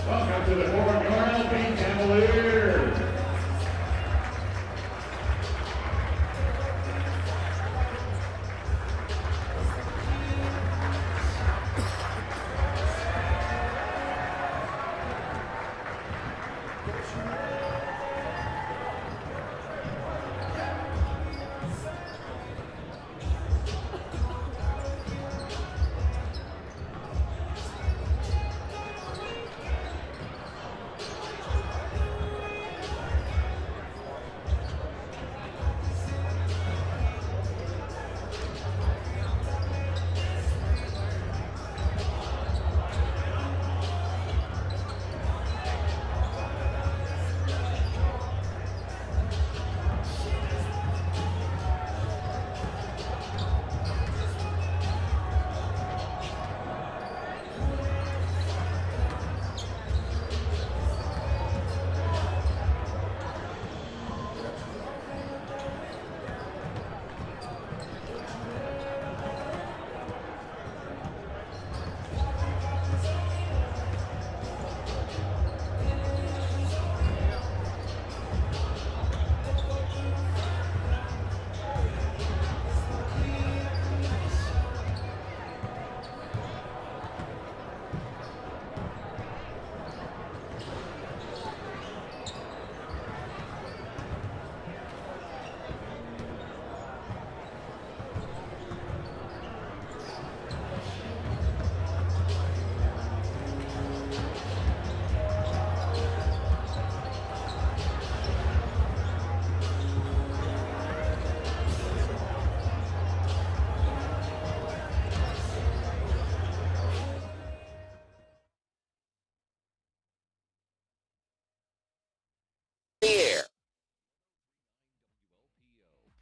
Welcome to the Fort York LP Cavaliers.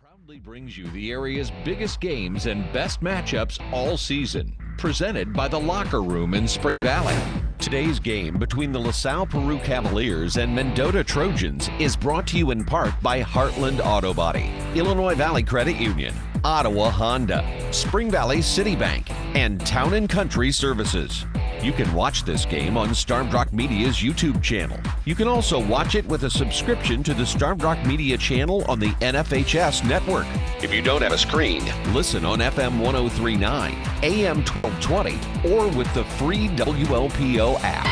Proudly brings you the area's biggest games and best matchups all season. Presented by the Locker Room in Spring Valley. Today's game between the LaSalle Peru Cavaliers and Mendota Trojans is brought to you in part by Heartland Auto Body, Illinois Valley Credit Union, Ottawa Honda, Spring Valley City Bank, and Town & Country Services. You can watch this game on Starved Rock Media's YouTube channel. You can also watch it with a subscription to the Starved Rock Media channel on the NFHS network. If you don't have a screen, listen on FM 1039, AM 1220, or with the free WLPO app.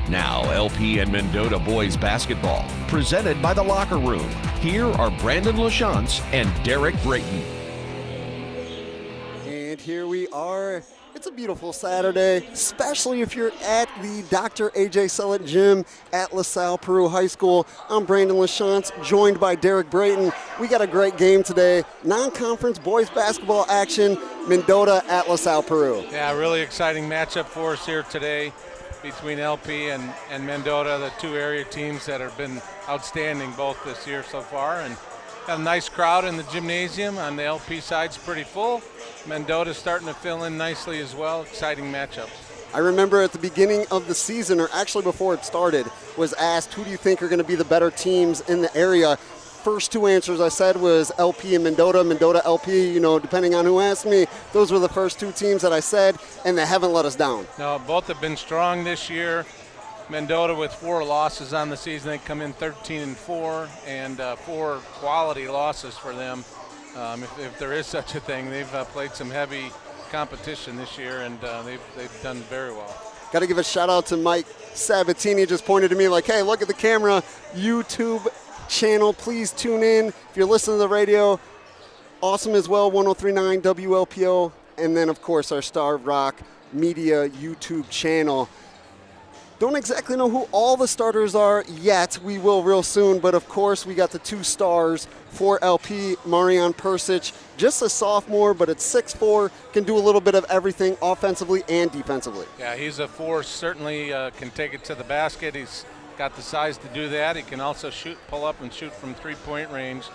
Now, LP and Mendota boys basketball, presented by the Locker Room. Here are Brandon LaChance and Derek Brayton. And here we are. It's a beautiful Saturday, especially if you're at the Dr. AJ Sellett Gym at LaSalle Peru High School. I'm Brandon LaChance, joined by Derek Brayton. We got a great game today. Non-conference boys basketball action, Mendota at LaSalle Peru. Yeah, really exciting matchup for us here today between LP and Mendota, the two area teams that have been outstanding both this year so far. And got a nice crowd in the gymnasium. On the LP side's pretty full. Mendota's starting to fill in nicely as well. Exciting matchup. I remember at the beginning of the season, or actually before it started, was asked who do you think are going to be the better teams in the area. First two answers I said was LP and Mendota. Mendota, LP, depending on who asked me, those were the first two teams that I said, and they haven't let us down. No, both have been strong this year. Mendota with 4 losses on the season. They come in 13-4, and 4 quality losses for them. If there is such a thing, they've played some heavy competition this year, and they've done very well. Got to give a shout out to Mike Sabatini. Just pointed to me like, hey, look at the camera, YouTube channel. Please tune in. If you're listening to the radio, awesome as well, 1039 WLPO, and then of course our Starved Rock Media YouTube channel. Don't exactly know who all the starters are yet. We will real soon, but of course we got the 2 stars for LP, Marian Persic, just a sophomore, but at 6'4", can do a little bit of everything offensively and defensively. Yeah, he's a force, certainly can take it to the basket. He's got the size to do that. He can also pull up and shoot from three-point range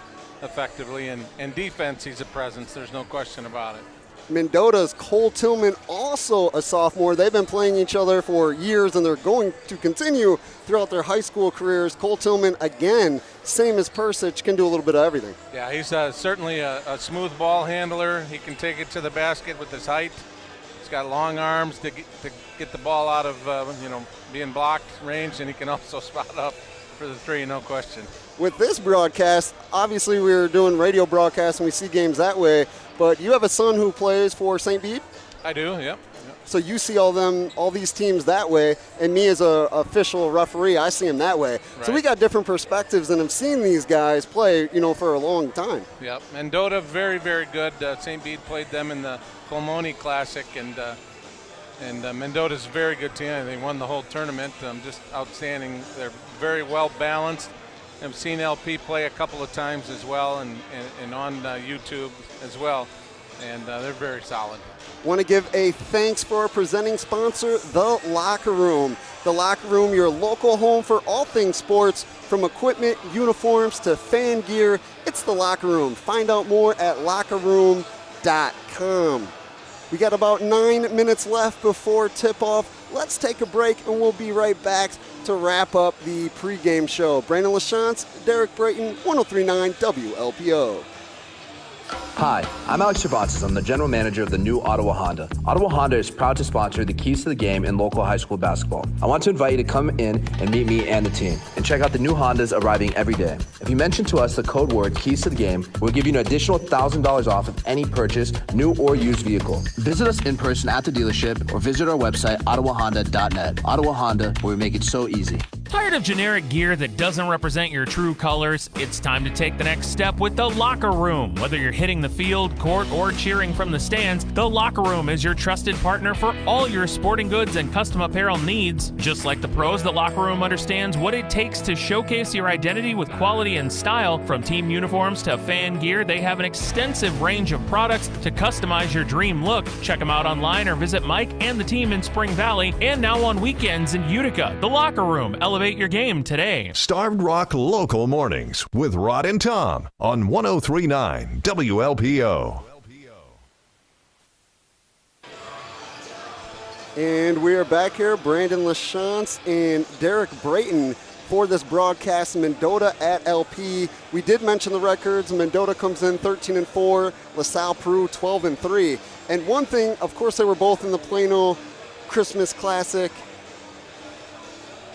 effectively, and defense, he's a presence. There's no question about it. Mendota's Cole Tillman, also a sophomore. They've been playing each other for years, and they're going to continue throughout their high school careers. Cole Tillman, again, same as Persic, can do a little bit of everything. Yeah, he's certainly a smooth ball handler. He can take it to the basket with his height. He's got long arms to get the ball out of being blocked range, and he can also spot up for the three, no question. With this broadcast, obviously we're doing radio broadcasts and we see games that way, but you have a son who plays for St. Bede? I do, yep. So you see all these teams that way, and me as a official referee, I see them that way. Right. So we got different perspectives, and I've seen these guys play, for a long time. Yep, Mendota, very, very good. St. Bede played them in the Colmoni Classic, and Mendota's a very good team. They won the whole tournament, just outstanding. They're very well balanced. I've seen LP play a couple of times as well, and on YouTube as well, and they're very solid. Want to give a thanks for our presenting sponsor, The Locker Room. The Locker Room, your local home for all things sports, from equipment, uniforms to fan gear. It's The Locker Room. Find out more at lockerroom.com. We got about 9 minutes left before tip-off. Let's take a break, and we'll be right back to wrap up the pregame show. Brandon LaChance, Derek Brayton, 103.9 WLPO. Hi, I'm Alex Cervantes. I'm the general manager of the new Ottawa Honda. Ottawa Honda is proud to sponsor the Keys to the Game in local high school basketball. I want to invite you to come in and meet me and the team and check out the new Hondas arriving every day. If you mention to us the code word Keys to the Game, we'll give you an additional $1,000 off of any purchase, new or used vehicle. Visit us in person at the dealership or visit our website, ottawahonda.net. Ottawa Honda, where we make it so easy. Tired of generic gear that doesn't represent your true colors? It's time to take the next step with The Locker Room. Whether you're hitting the field, court, or cheering from the stands, The Locker Room is your trusted partner for all your sporting goods and custom apparel needs. Just like the pros, The Locker Room understands what it takes to showcase your identity with quality and style. From team uniforms to fan gear, they have an extensive range of products to customize your dream look. Check them out online or visit Mike and the team in Spring Valley, and now on weekends in Utica. The Locker Room. Elevate your game today. Starved Rock Local Mornings with Rod and Tom on 103.9 WLPO. And we are back here, Brandon LaChance and Derek Brayton, for this broadcast. Mendota at LP. We did mention the records. Mendota comes in 13-4, LaSalle Peru 12-3. And one thing, of course, they were both in the Plano Christmas Classic,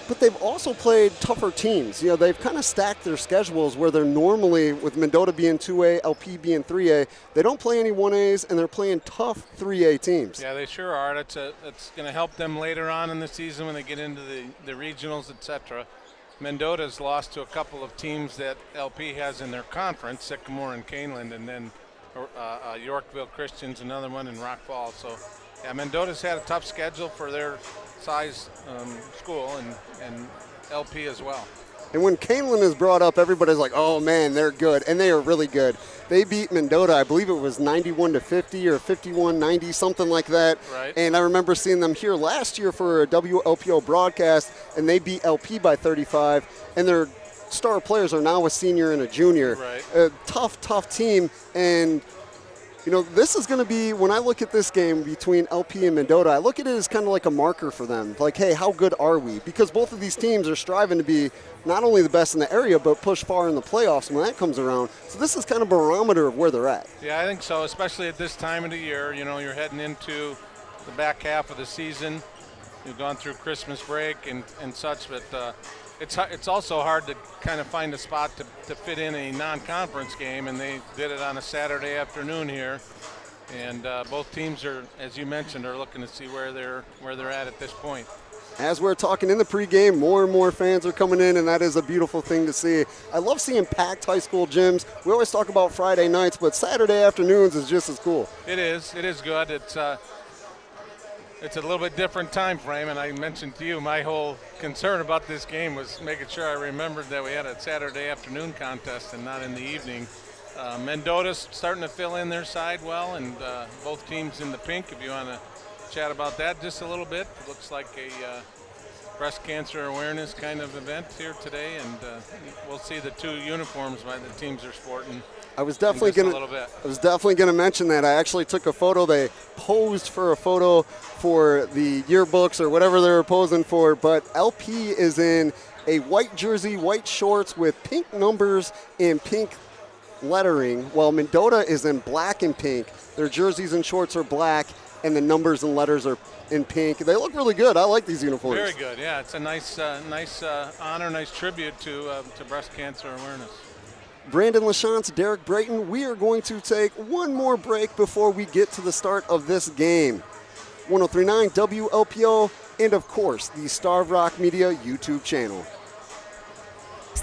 but they've also played tougher teams. They've kind of stacked their schedules where they're normally, with Mendota being 2A, LP being 3A, they don't play any 1As, and they're playing tough 3A teams. Yeah, they sure are. It's going to help them later on in the season when they get into the regionals, etc. Mendota's lost to a couple of teams that LP has in their conference, Sycamore and Caneland, and then Yorkville Christians, another one in Rock Falls. So, yeah, Mendota's had a tough schedule for their size school, and LP as well. And when Caneland is brought up, everybody's like, oh man, they're good, and they are really good. They beat Mendota, I believe it was 91-50 or 51-90, something like that. Right. And I remember seeing them here last year for a WLPO broadcast, and they beat LP by 35, and their star players are now a senior and a junior. Right. A tough team, and this is going to be, when I look at this game between LP and Mendota, I look at it as kind of like a marker for them. Like, hey, how good are we? Because both of these teams are striving to be not only the best in the area, but push far in the playoffs when that comes around. So this is kind of a barometer of where they're at. Yeah, I think so, especially at this time of the year. You're heading into the back half of the season. You've gone through Christmas break and such, but it's also hard to kind of find a spot to fit in a non-conference game, and they did it on a Saturday afternoon here. And both teams are, as you mentioned, are looking to see where they're at this point. As we're talking in the pregame, more and more fans are coming in, and that is a beautiful thing to see. I love seeing packed high school gyms. We always talk about Friday nights, but Saturday afternoons is just as cool. It is good. It's a little bit different time frame, and I mentioned to you my whole concern about this game was making sure I remembered that we had a Saturday afternoon contest and not in the evening. Mendota's starting to fill in their side well, and both teams in the pink, if you want to chat about that just a little bit. It looks like a breast cancer awareness kind of event here today, and we'll see the two uniforms by the teams are sporting. I was definitely going to mention that. I actually took a photo. They posed for a photo for the yearbooks or whatever they were posing for, but LP is in a white jersey, white shorts with pink numbers and pink lettering, while Mendota is in black and pink. Their jerseys and shorts are black. and the numbers and letters are in pink. They look really good. I like these uniforms. Very good. Yeah, it's a nice honor, nice tribute to breast cancer awareness. Brandon LaChance, Derek Brayton, we are going to take one more break before we get to the start of this game. 103.9 WLPO, and of course, the Starved Rock Media YouTube channel.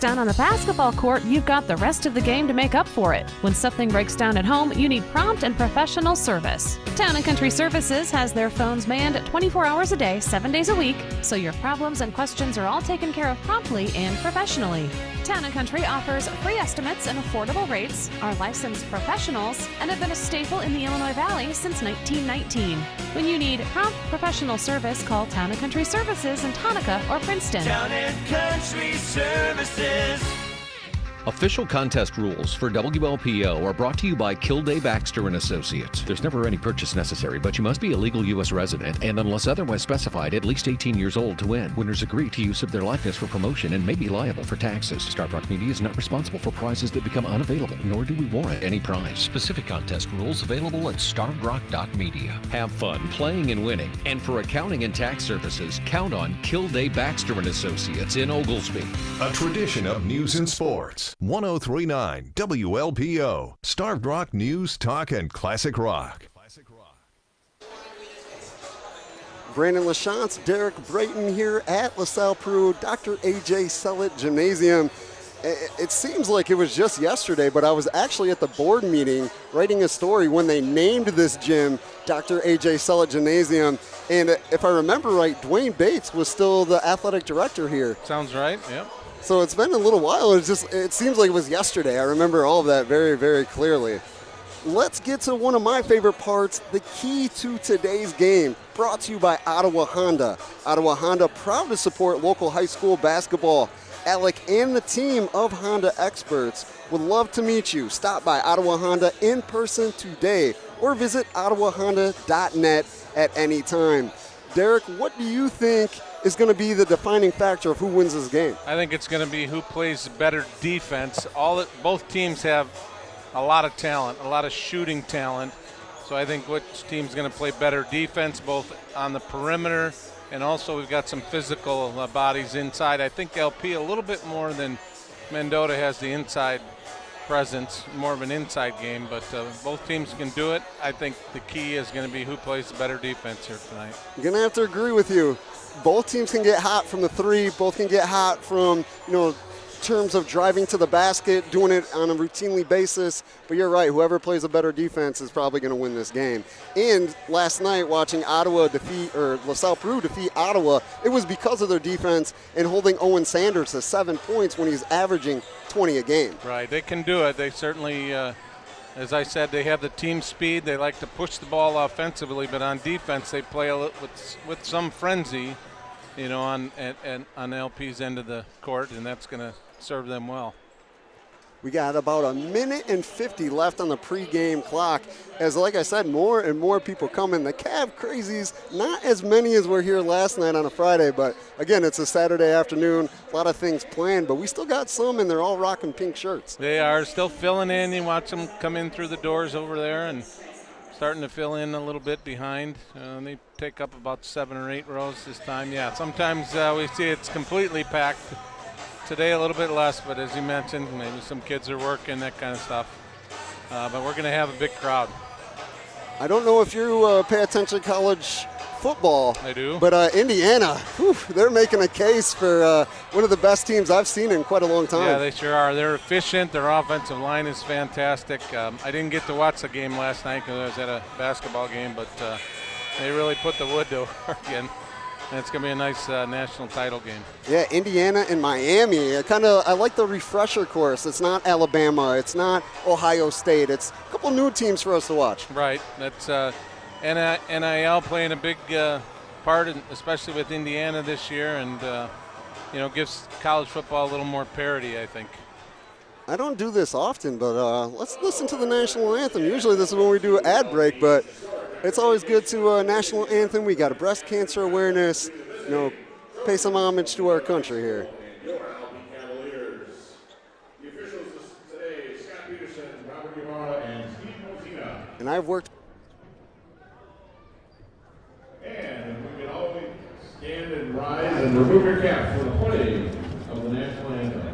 Down on the basketball court, you've got the rest of the game to make up for it. When something breaks down at home, you need prompt and professional service. Town & Country Services has their phones manned 24 hours a day, 7 days a week, so your problems and questions are all taken care of promptly and professionally. Town & Country offers free estimates and affordable rates, are licensed professionals, and have been a staple in the Illinois Valley since 1919. When you need prompt professional service, call Town & Country Services in Tonka or Princeton. Town & Country Services. Official contest rules for WLPO are brought to you by Kilday Baxter and Associates. There's never any purchase necessary, but you must be a legal U.S. resident and, unless otherwise specified, at least 18 years old to win. Winners agree to use of their likeness for promotion and may be liable for taxes. Starved Rock Media is not responsible for prizes that become unavailable, nor do we warrant any prize. Specific contest rules available at starvedrock.media. Have fun playing and winning. And for accounting and tax services, count on Kilday Baxter and Associates in Oglesby. A tradition of news and sports. 103.9 WLPO. Starved Rock News, Talk, and Classic Rock. Brandon LaChance, Derek Brayton here at LaSalle Peru, Dr. AJ Sellett Gymnasium. It seems like it was just yesterday, but I was actually at the board meeting writing a story when they named this gym Dr. AJ Sellett Gymnasium. And if I remember right, Dwayne Bates was still the athletic director here. Sounds right, yep. So it's been a little while. It seems like it was yesterday. I remember all of that very, very clearly. Let's get to one of my favorite parts, the key to today's game, brought to you by Ottawa Honda. Ottawa Honda, proud to support local high school basketball. Alec and the team of Honda experts would love to meet you. Stop by Ottawa Honda in person today or visit ottawahonda.net at any time. Derek, what do you think is going to be the defining factor of who wins this game? I think it's going to be who plays better defense. Both teams have a lot of talent, a lot of shooting talent. So I think which team's going to play better defense, both on the perimeter, and also we've got some physical bodies inside. I think LP a little bit more than Mendota has the inside presence, more of an inside game, but both teams can do it. I think the key is going to be who plays the better defense here tonight. I'm going to have to agree with you. Both teams can get hot from the three. Both can get hot from, terms of driving to the basket, doing it on a routinely basis. But you're right, whoever plays a better defense is probably going to win this game. And last night, watching LaSalle Peru defeat Ottawa, it was because of their defense and holding Owen Sanders to 7 points when he's averaging 20 a game. Right, they can do it. They certainly, as I said, they have the team speed. They like to push the ball offensively, but on defense, they play with some frenzy, on LP's end of the court, and that's going to serve them well. We got about a minute and 50 left on the pregame clock. As, like I said, more and more people come in. The Cav crazies, not as many as were here last night on a Friday, but again, it's a Saturday afternoon. A lot of things planned, but we still got some, and they're all rocking pink shirts. They are still filling in. You watch them come in through the doors over there and starting to fill in a little bit behind. They take up about 7 or 8 rows this time. Yeah, sometimes we see it's completely packed. Today a little bit less, but as you mentioned, maybe some kids are working, that kind of stuff. But we're going to have a big crowd. I don't know if you pay attention to college football. I do. But Indiana, they're making a case for one of the best teams I've seen in quite a long time. Yeah, they sure are. They're efficient. Their offensive line is fantastic. I didn't get to watch the game last night because I was at a basketball game, but they really put the wood to work in. And it's going to be a nice national title game. Yeah, Indiana and Miami. I like the refresher course. It's not Alabama. It's not Ohio State. It's a couple new teams for us to watch. Right. That's NIL playing a big part, especially with Indiana this year, and gives college football a little more parity, I think. I don't do this often, but let's listen to the national anthem. Usually this is when we do an ad break, but it's always good to national anthem. We got a breast cancer awareness, pay some homage to our country here. Cavaliers. The officials today, Scott Peterson, Robert Guevara, and Steve Mozina. And I've worked and remove your cap for the playing of the national anthem.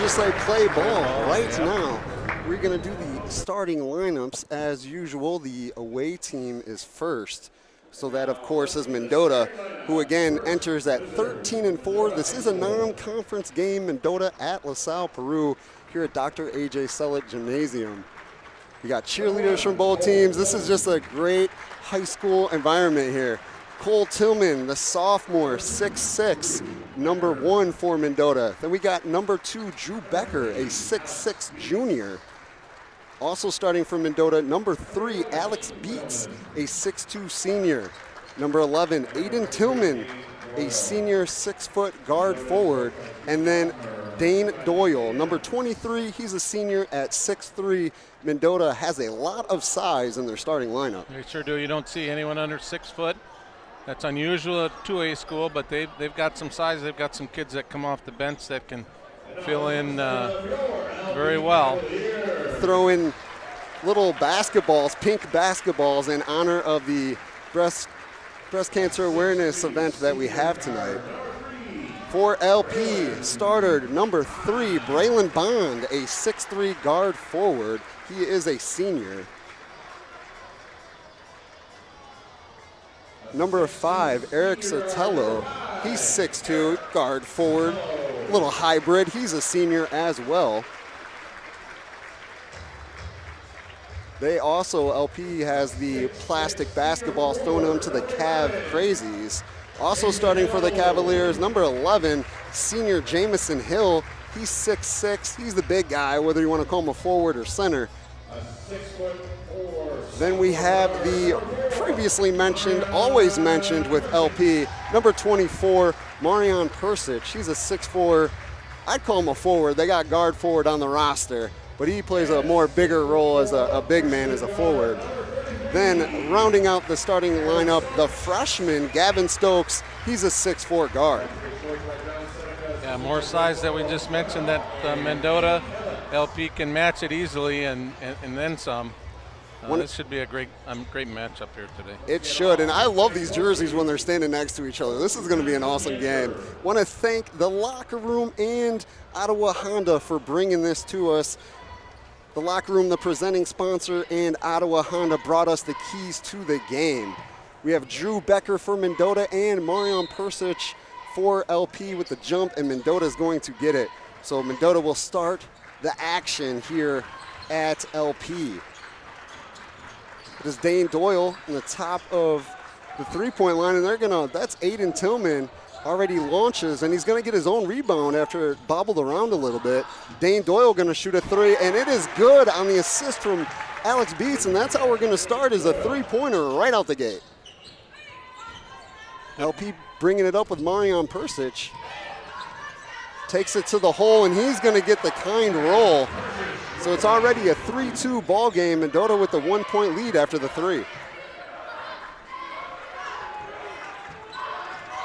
Say play ball right now. We're going to do the starting lineups as usual. The away team is first. So that, of course, is Mendota, who again enters at 13-4. This is a non-conference game. Mendota at LaSalle, Peru, here at Dr. AJ Sellett Gymnasium. We got cheerleaders from both teams. This is just a great high school environment here. Cole Tillman, the sophomore, 6'6", number 1 for Mendota. Then we got number 2, Drew Becker, a 6'6" junior. Also starting for Mendota, number 3, Alex Beats, a 6'2" senior. Number 11, Aiden Tillman, a senior 6-foot guard forward. And then Dane Doyle, number 23, he's a senior at 6'3". Mendota has a lot of size in their starting lineup. They sure do. You don't see anyone under 6 foot. That's unusual at 2A school, but they've got some size. They've got some kids that come off the bench that can fill in very well. Throw in little basketballs, pink basketballs, in honor of the breast cancer awareness event that we have tonight. For LP, starter number 3, Braylon Bond, a 6'3" guard forward. He is a senior. Number 5, Eric Sotelo, he's 6'2", guard forward, little hybrid. He's a senior as well. They also, LP has the plastic basketballs thrown onto the Cav Crazies. Also starting for the Cavaliers, number 11, senior Jamison Hill. He's 6'6", he's the big guy, whether you want to call him a forward or center. Then we have the previously mentioned, always mentioned with LP, number 24, Marion Persic. He's a 6'4", I'd call him a forward. They got guard forward on the roster, but he plays a more bigger role as a big man as a forward. Then rounding out the starting lineup, the freshman, Gavin Stokes, he's a 6'4" guard. Yeah, more size that we just mentioned that Mendota, LP can match it easily and then some. This should be a great matchup here today. It should, and I love these jerseys when they're standing next to each other. This is going to be an awesome game. Want to thank the Locker Room and Ottawa Honda for bringing this to us. The Locker Room, the presenting sponsor, and Ottawa Honda brought us the keys to the game. We have Drew Becker for Mendota and Marion Persic for LP with the jump, and Mendota is going to get it. So Mendota will start the action here at LP. It is Dane Doyle in the top of the three-point line, and that's Aiden Tillman already launches, and he's going to get his own rebound after it bobbled around a little bit. Dane Doyle going to shoot a 3, and it is good on the assist from Alex Beats, and that's how we're going to start, is a three-pointer right out the gate. LP bringing it up with Marion Persic. Takes it to the hole, and he's going to get the kind roll. So it's already a 3-2 ball game. Mendota with the 1-point lead after the 3.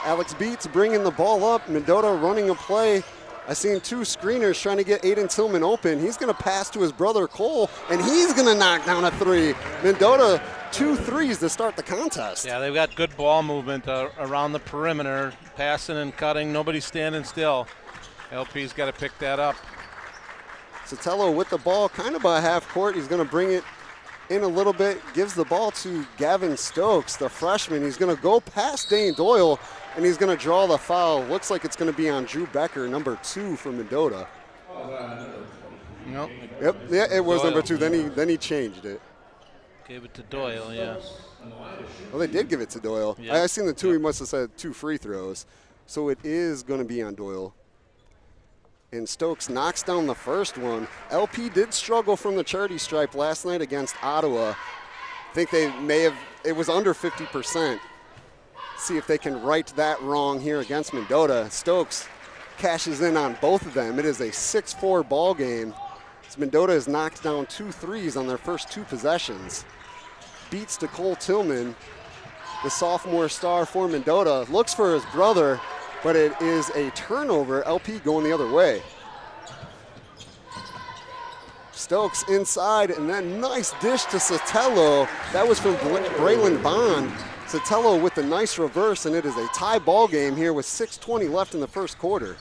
Alex Beats bringing the ball up. Mendota running a play. I seen 2 screeners trying to get Aiden Tillman open. He's going to pass to his brother Cole, and he's going to knock down a 3. Mendota 2 threes to start the contest. Yeah, they've got good ball movement around the perimeter, passing and cutting. Nobody's standing still. LP's got to pick that up. Sotelo with the ball kind of by half court. He's going to bring it in a little bit, gives the ball to Gavin Stokes, the freshman. He's going to go past Dane Doyle, and he's going to draw the foul. Looks like it's going to be on Drew Becker, number 2 for Mendota. Nope. Yep, yeah, it was Doyle. number 2. Then he changed it. Gave it to Doyle, yeah. Well, they did give it to Doyle. Yeah. I seen the 2. He must have said 2 free throws. So it is going to be on Doyle. And Stokes knocks down the first one. LP did struggle from the charity stripe last night against Ottawa. I think they may have, it was under 50%. See if they can right that wrong here against Mendota. Stokes cashes in on both of them. It is a 6-4 ball game. As Mendota has knocked down 2 threes on their first 2 possessions. Beats to Cole Tillman, the sophomore star for Mendota. Looks for his brother, but it is a turnover. LP going the other way. Stokes inside, and then nice dish to Sotelo. That was from Braylon Bond. Sotelo with the nice reverse, and it is a tie ball game here with 6:20 left in the first quarter.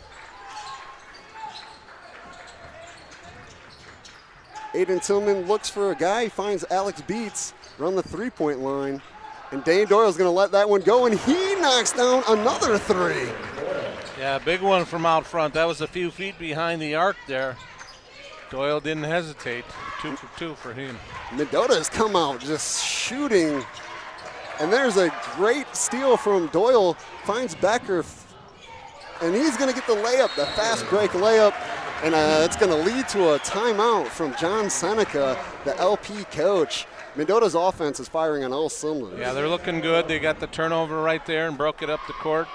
Aiden Tillman looks for a guy. He finds Alex Beats around the 3-point line. And Dane Doyle's going to let that one go, and he knocks down another 3. Yeah, big one from out front. That was a few feet behind the arc there. Doyle didn't hesitate. 2 for 2 for him. Mendota has come out just shooting. And there's a great steal from Doyle. Finds Becker. And he's going to get the layup, the fast break layup. And it's going to lead to a timeout from John Seneca, the LP coach. Mendota's offense is firing on all cylinders. Yeah, they're looking good. They got the turnover right there and broke it up the court.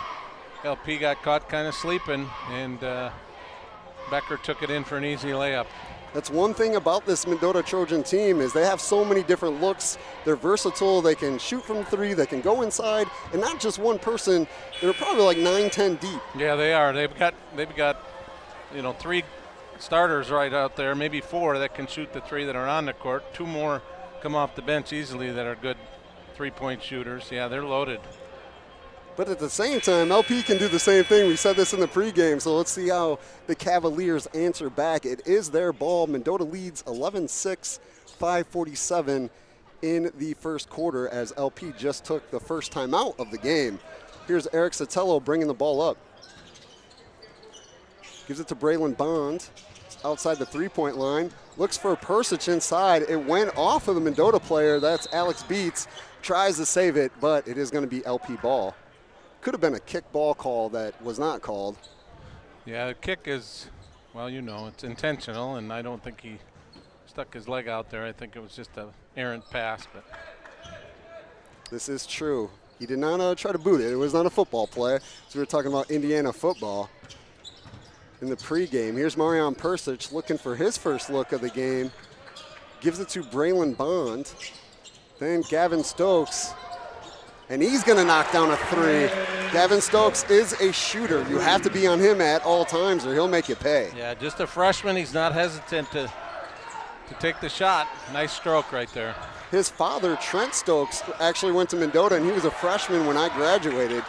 LP got caught kind of sleeping, and Becker took it in for an easy layup. That's one thing about this Mendota Trojan team is they have so many different looks. They're versatile. They can shoot from 3. They can go inside, and not just one person. They're probably like 9-10 deep. Yeah, they are. They've got 3 starters right out there, maybe 4 that can shoot the 3 that are on the court. 2 more come off the bench easily that are good 3-point shooters. Yeah, they're loaded. But at the same time, LP can do the same thing. We said this in the pregame, so let's see how the Cavaliers answer back. It is their ball. Mendota leads 11-6, 5:47 in the first quarter as LP just took the first time out of the game. Here's Eric Sotelo bringing the ball up. Gives it to Braylon Bond outside the 3-point line. Looks for Persich inside. It went off of the Mendota player. That's Alex Beats. Tries to save it, but it is going to be LP ball. Could have been a kick ball call that was not called. Yeah, the kick is, well, it's intentional, and I don't think he stuck his leg out there. I think it was just an errant pass. But this is true. He did not try to boot it. It was not a football play. So we were talking about Indiana football in the pregame. Here's Marion Persich looking for his first look of the game. Gives it to Braylon Bond. Then Gavin Stokes. And he's going to knock down a 3. Gavin Stokes is a shooter. You have to be on him at all times or he'll make you pay. yeah, just a freshman. He's not hesitant to take the shot. Nice stroke right there. His father, Trent Stokes, actually went to Mendota, and he was a freshman when I graduated.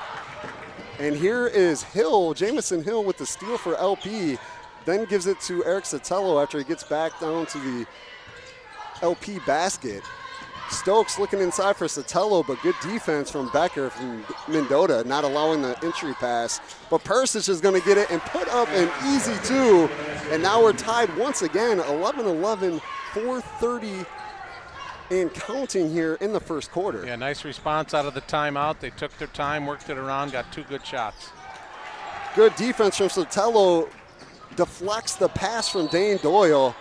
And here is Hill, Jamison Hill with the steal for LP, then gives it to Eric Sotelo after he gets back down to the LP basket. Stokes looking inside for Sotelo, but good defense from Becker from Mendota, not allowing the entry pass. But Persich is going to get it and put up an easy 2. And now we're tied once again, 11-11, 4:30 and counting here in the first quarter. Yeah, nice response out of the timeout. They took their time, worked it around, got 2 good shots. Good defense from Sotelo, deflects the pass from Dane Doyle.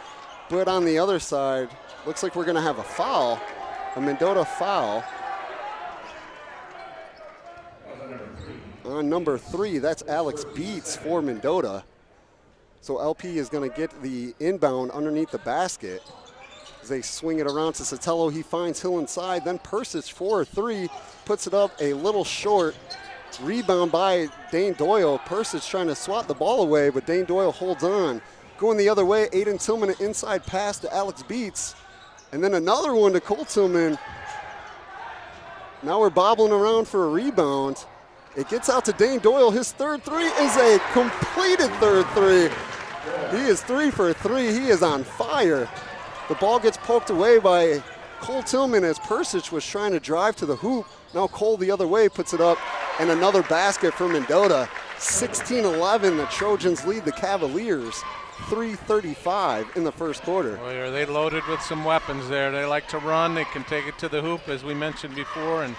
But on the other side, looks like we're going to have a foul. A Mendota foul on number 3. That's Alex Beats for Mendota. So LP is going to get the inbound underneath the basket. As they swing it around to Sotelo, he finds Hill inside. Then Persich for a 3, puts it up a little short. Rebound by Dane Doyle. Persich trying to swat the ball away, but Dane Doyle holds on. Going the other way, Aiden Tillman, an inside pass to Alex Beats. And then another one to Cole Tillman. Now we're bobbling around for a rebound. It gets out to Dane Doyle. His third three is a completed third three. He is 3 for 3. He is on fire. The ball gets poked away by Cole Tillman as Persich was trying to drive to the hoop. Now Cole the other way puts it up, and another basket for Mendota. 16-11, the Trojans lead the Cavaliers. 3:35 in the first quarter. Boy, are they loaded with some weapons there. They like to run. They can take it to the hoop, as we mentioned before, and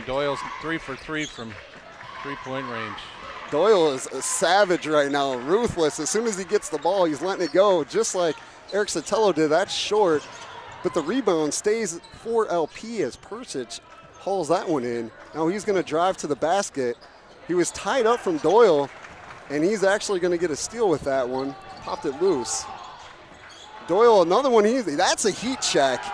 Doyle's 3 for 3 from three-point range. Doyle is a savage right now, ruthless. As soon as he gets the ball, he's letting it go, just like Eric Sotelo did. That's short, but the rebound stays for LP as Persich hauls that one in. Now he's going to drive to the basket. He was tied up from Doyle, and he's actually going to get a steal with that one. Popped it loose. Doyle, another one. That's a heat check.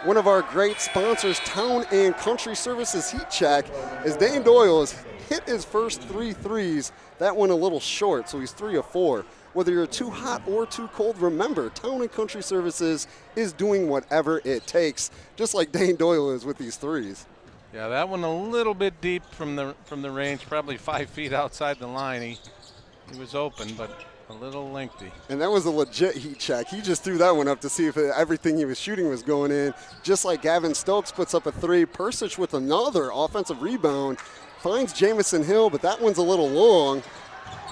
One of our great sponsors, Town and Country Services Heat Check, as Dane Doyle has hit his first 3 threes. That one a little short, so he's 3 of 4. Whether you're too hot or too cold, remember, Town and Country Services is doing whatever it takes, just like Dane Doyle is with these threes. Yeah, that one a little bit deep from the range, probably 5 feet outside the line. He was open, but a little lengthy. And that was a legit heat check. He just threw that one up to see if everything he was shooting was going in. Just like Gavin Stokes puts up a 3. Persich with another offensive rebound. Finds Jamison Hill, but that one's a little long.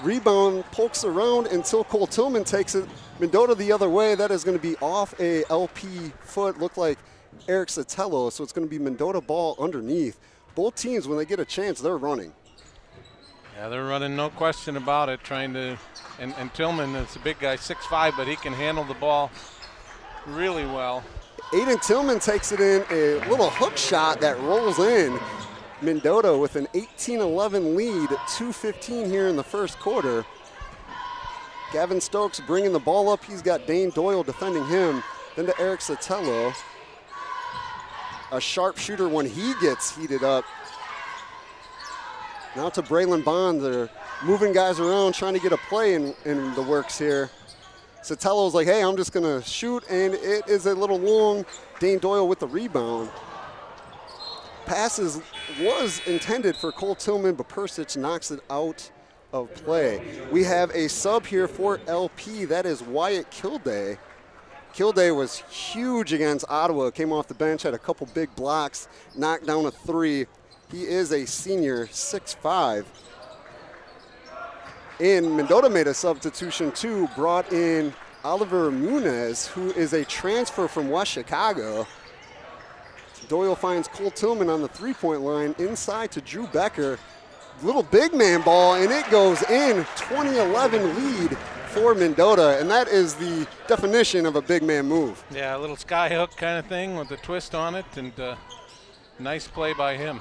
Rebound pokes around until Cole Tillman takes it. Mendota the other way. That is going to be off a LP foot. Looked like Eric Sotelo, so it's going to be Mendota ball underneath. Both teams, when they get a chance, they're running. Yeah, they're running, no question about it, trying to, and Tillman is a big guy, 6'5", but he can handle the ball really well. Aiden Tillman takes it in, a little hook shot that rolls in. Mendota with an 18-11 lead, 2:15 here in the first quarter. Gavin Stokes bringing the ball up. He's got Dane Doyle defending him. Then to Eric Sotelo. A sharpshooter when he gets heated up. Now to Braylon Bond. They're moving guys around, trying to get a play in the works here. Sotelo's like, hey, I'm just going to shoot, and it is a little long. Dane Doyle with the rebound. Passes was intended for Cole Tillman, but Persich knocks it out of play. We have a sub here for LP. That is Wyatt Kilday. Kilday was huge against Ottawa. Came off the bench, had a couple big blocks, knocked down a 3. He is a senior, 6'5". And Mendota made a substitution too, brought in Oliver Munez, who is a transfer from West Chicago. Doyle finds Cole Tillman on the three-point line, inside to Drew Becker. Little big man ball, and it goes in. 20-11 lead for Mendota, and that is the definition of a big man move. Yeah, a little sky hook kind of thing with a twist on it, and nice play by him.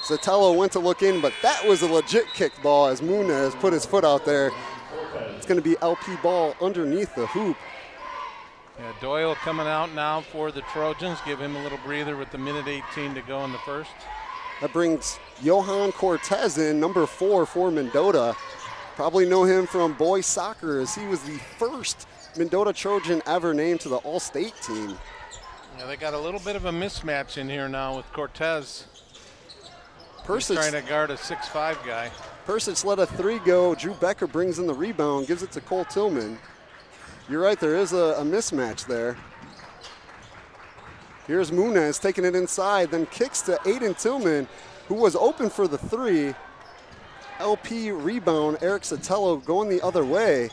Sotelo went to look in, but that was a legit kicked ball as Munez put his foot out there. It's going to be LP ball underneath the hoop. Yeah, Doyle coming out now for the Trojans. Give him a little breather with the minute 18 to go in the first. That brings Johan Cortez in, number 4 for Mendota. Probably know him from boys soccer, as he was the first Mendota Trojan ever named to the All-State team. Yeah, they got a little bit of a mismatch in here now with Cortez. Persich trying to guard a 6'5" guy. Persich let a 3 go. Drew Becker brings in the rebound, gives it to Cole Tillman. You're right, there is a mismatch there. Here's Munez taking it inside, then kicks to Aiden Tillman, who was open for the 3. LP rebound, Eric Sotelo going the other way.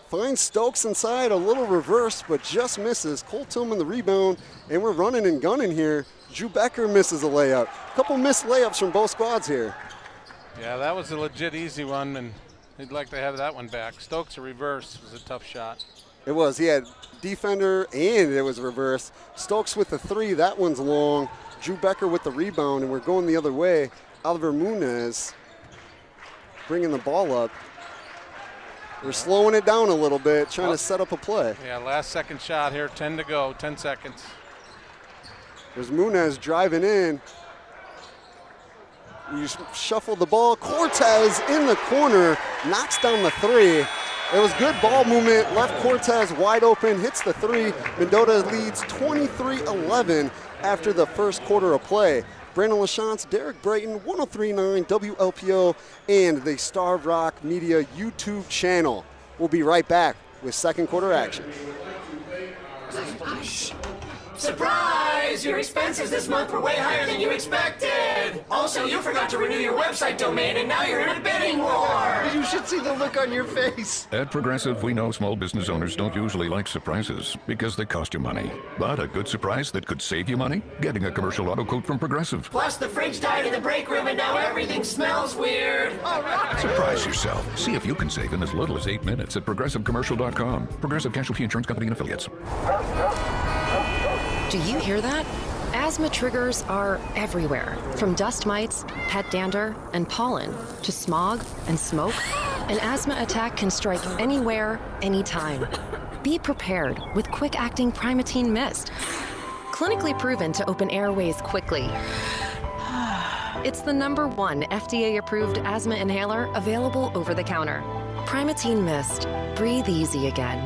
Finds Stokes inside, a little reverse, but just misses. Cole Tillman the rebound, and we're running and gunning here. Drew Becker misses a layup. A couple missed layups from both squads here. Yeah, that was a legit easy one, and he'd like to have that one back. Stokes a reverse was a tough shot. It was. He had defender and it was reverse. Stokes with the 3. That one's long. Drew Becker with the rebound, and we're going the other way. Oliver Munez bringing the ball up. We're slowing it down a little bit, trying to set up a play. Yeah, last second shot here, 10 to go, 10 seconds. There's Munez driving in. We shuffle the ball. Cortez in the corner, knocks down the 3. It was good ball movement. Left Cortez wide open, hits the three. Mendota leads 23-11 after the first quarter of play. Brandon LaChance, Derek Brayton, 103.9 WLPO, and the Starved Rock Media YouTube channel. We'll be right back with second quarter action. Surprise! Your expenses this month were way higher than you expected! Also, you forgot to renew your website domain and now you're in a bidding war! You should see the look on your face. At Progressive, we know small business owners don't usually like surprises because they cost you money. But a good surprise that could save you money? Getting a commercial auto quote from Progressive. Plus, the fridge died in the break room and now everything smells weird! All right. Surprise yourself. See if you can save in as little as 8 minutes at ProgressiveCommercial.com. Progressive Casualty Insurance Company and Affiliates. Do you hear that? Asthma triggers are everywhere, from dust mites, pet dander, and pollen, to smog and smoke. An asthma attack can strike anywhere, anytime. Be prepared with quick-acting Primatene Mist. Clinically proven to open airways quickly. It's the #1 FDA-approved asthma inhaler available over the counter. Primatene Mist. Breathe easy again.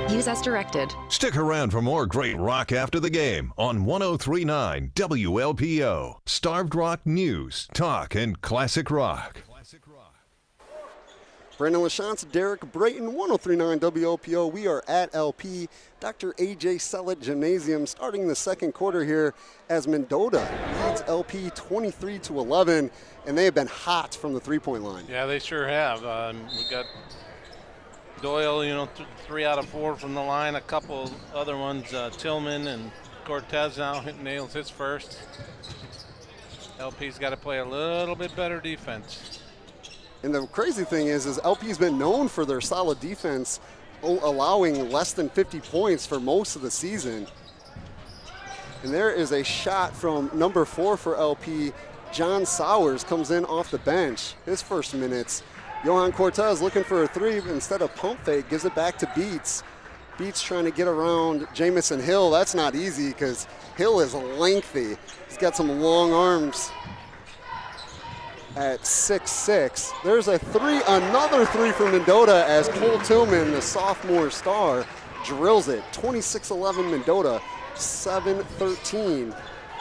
Use as directed. Stick around for more great rock after the game on 103.9 WLPO. Starved Rock News, Talk, and Classic Rock. Brandon LaChance, Derek Brayton, 103.9 WLPO. We are at LP, Dr. AJ Sellett Gymnasium, starting the second quarter here as Mendota leads LP 23-11, and they have been hot from the three-point line. Yeah, they sure have. We got Doyle, 3 out of 4 from the line. A couple other ones, Tillman and Cortez now nails his first. LP's got to play a little bit better defense. And the crazy thing is LP's been known for their solid defense, allowing less than 50 points for most of the season. And there is a shot from number 4 for LP. John Sowers comes in off the bench, his first minutes. Johan Cortez looking for a three, but instead of pump fake, gives it back to Beats. Beats trying to get around Jamison Hill. That's not easy because Hill is lengthy. He's got some long arms at 6'6". There's a three, another three from Mendota as Cole Tillman, the sophomore star, drills it. 26-11 Mendota, 7-13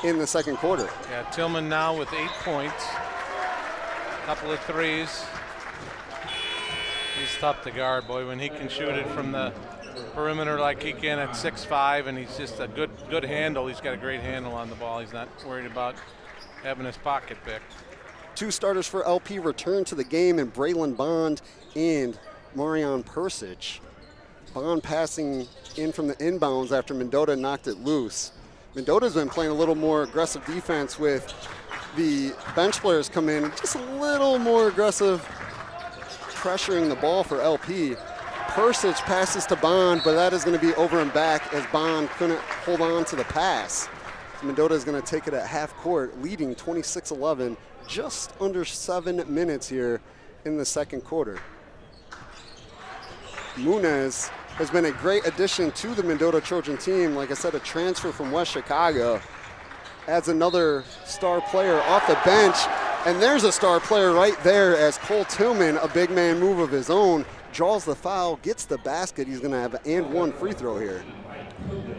in the second quarter. Yeah, Tillman now with 8 points, couple of threes. He's tough to guard, boy, when he can shoot it from the perimeter like he can at 6'5", and he's just a good handle. He's got a great handle on the ball. He's not worried about having his pocket picked. 2 starters for LP return to the game in Braylon Bond and Marion Persic. Bond passing in from the inbounds after Mendota knocked it loose. Mendota's been playing a little more aggressive defense with the bench players come in just a little more aggressive, pressuring the ball for LP. Persic passes to Bond, but that is going to be over and back as Bond couldn't hold on to the pass. Mendota is going to take it at half court, leading 26-11, just under 7 minutes here in the second quarter. Munez has been a great addition to the Mendota Trojan team. Like I said, a transfer from West Chicago. Adds another star player off the bench. And there's a star player right there as Cole Tillman, a big man move of his own, draws the foul, gets the basket. He's going to have an and one free throw here.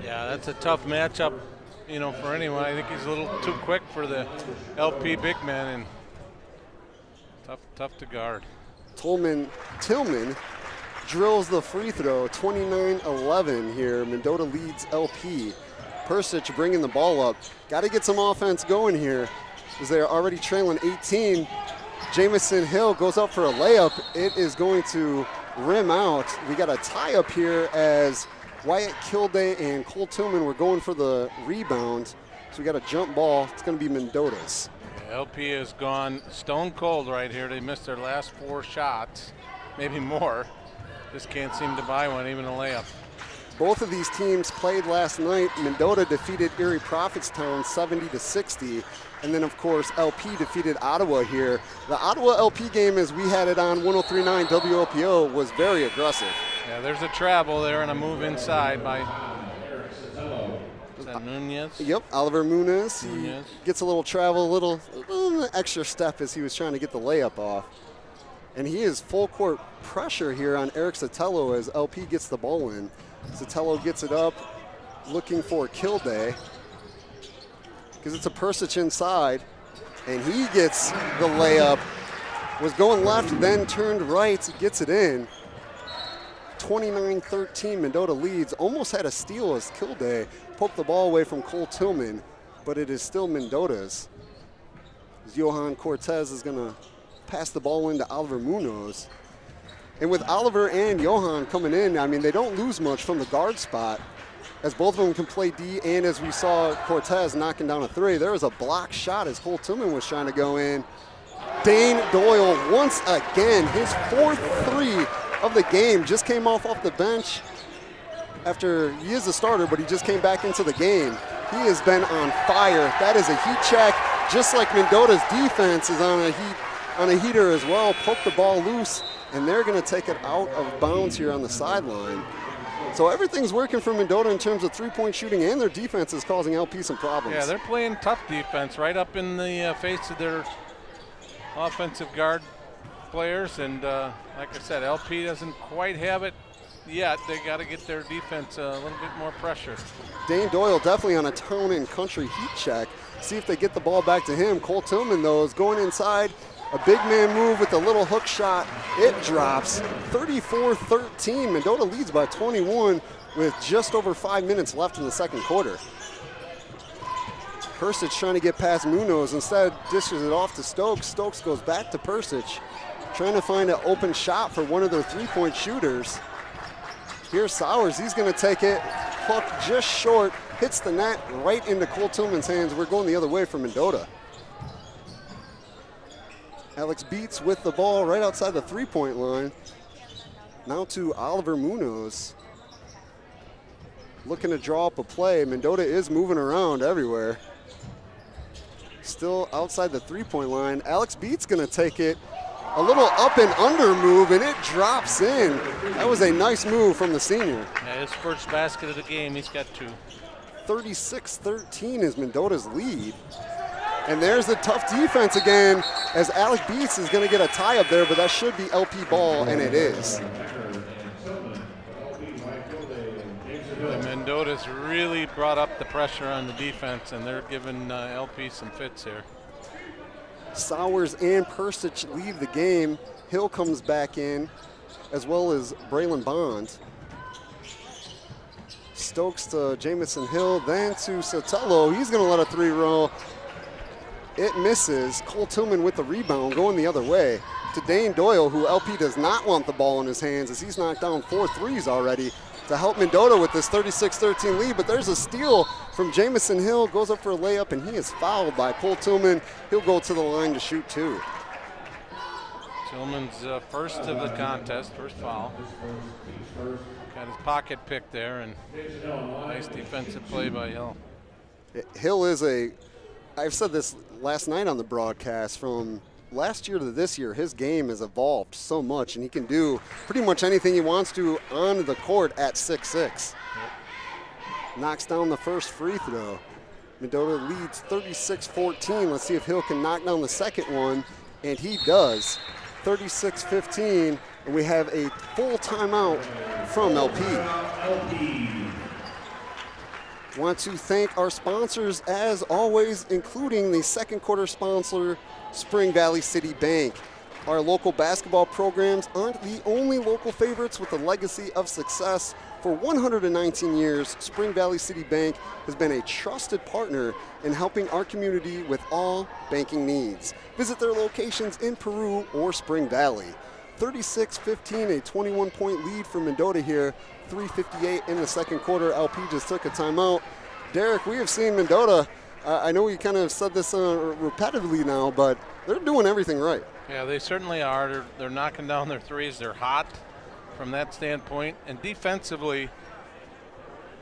Yeah, that's a tough matchup, for anyone. I think he's a little too quick for the LP big man and tough to guard. Tillman drills the free throw, 29-11 here. Mendota leads LP. Persic bringing the ball up. Got to get some offense going here as they're already trailing 18. Jamison Hill goes up for a layup. It is going to rim out. We got a tie up here as Wyatt Kilday and Cole Tillman were going for the rebound. So we got a jump ball. It's going to be Mendota's. LP has gone stone cold right here. They missed their last 4 shots, maybe more. Just can't seem to buy one, even a layup. Both of these teams played last night. Mendota defeated Erie Prophetstown 70-60. And then, of course, LP defeated Ottawa here. The Ottawa LP game, as we had it on 103.9 WLPO, was very aggressive. Yeah, there's a travel there and a move inside by is that Nunez? Yep, Oliver Munez. He gets a little travel, a little extra step as he was trying to get the layup off. And he is full court pressure here on Eric Sotelo as LP gets the ball in. Sotelo gets it up, looking for Kilday, because it's a Persich inside, and he gets the layup. Was going left, then turned right, gets it in. 29-13, Mendota leads. Almost had a steal as Kilday poked the ball away from Cole Tillman, but it is still Mendota's. As Johan Cortez is gonna pass the ball into Oliver Munoz. And with Oliver and Johan coming in, I mean, they don't lose much from the guard spot, as both of them can play D, and as we saw Cortez knocking down a three. There was a block shot as Cole Tillman was trying to go in. Dane Doyle once again, his fourth three of the game, just came off the bench after he is a starter, but he just came back into the game. He has been on fire. That is a heat check, just like Mendota's defense is on a heater as well. Poke the ball loose, and they're gonna take it out of bounds here on the sideline. So everything's working for Mendota in terms of three-point shooting, and their defense is causing LP some problems. Yeah, they're playing tough defense right up in the face of their offensive guard players, and like I said, LP doesn't quite have it yet. They got to get their defense a little bit more pressure. Dane Doyle definitely on a Town and Country heat check. See if they get the ball back to him. Cole Tillman, though, is going inside. A big man move with a little hook shot. It drops. 34-13. Mendota leads by 21 with just over 5 minutes left in the second quarter. Persich trying to get past Munoz. Instead, dishes it off to Stokes. Stokes goes back to Persich, trying to find an open shot for one of their three-point shooters. Here's Sowers. He's going to take it. Hook just short. Hits the net right into Cole Tillman's hands. We're going the other way for Mendota. Alex Beats with the ball right outside the three-point line. Now to Oliver Munoz. Looking to draw up a play. Mendota is moving around everywhere. Still outside the three-point line. Alex Beats gonna take it. A little up and under move, and it drops in. That was a nice move from the senior. Yeah, his first basket of the game, he's got two. 36-13 is Mendota's lead. And there's the tough defense again, as Alex Beats is gonna get a tie up there, but that should be LP ball, and it is. Mendota's really brought up the pressure on the defense, and they're giving LP some fits here. Sowers and Persich leave the game. Hill comes back in, as well as Braylon Bond. Stokes to Jamison Hill, then to Sotelo. He's gonna let a three roll. It misses. Cole Tillman with the rebound, going the other way to Dane Doyle, who LP does not want the ball in his hands, as he's knocked down 4 threes already to help Mendota with this 36-13 lead. But there's a steal from Jamison Hill, goes up for a layup, and he is fouled by Cole Tillman. He'll go to the line to shoot two. Tillman's first of the contest, first foul. Got his pocket picked there, and nice defensive play by Hill. Hill is I've said this last night on the broadcast, from last year to this year, his game has evolved so much, and he can do pretty much anything he wants to on the court at 6'6". Yep. Knocks down the first free throw. Mendota leads 36-14. Let's see if Hill can knock down the second one, and he does. 36-15, and we have a full timeout from LP. Want to thank our sponsors as always, including the second quarter sponsor, Spring Valley City Bank. Our local basketball programs aren't the only local favorites with a legacy of success. For 119 years, Spring Valley City Bank has been a trusted partner in helping our community with all banking needs. Visit their locations in Peru or Spring Valley. 36-15, a 21-point lead for Mendota here. 3:58 in the second quarter. LP just took a timeout. Derek, we have seen Mendota. I know we kind of said this repetitively now, but they're doing everything right. Yeah, they certainly are. They're knocking down their threes. They're hot from that standpoint. And defensively,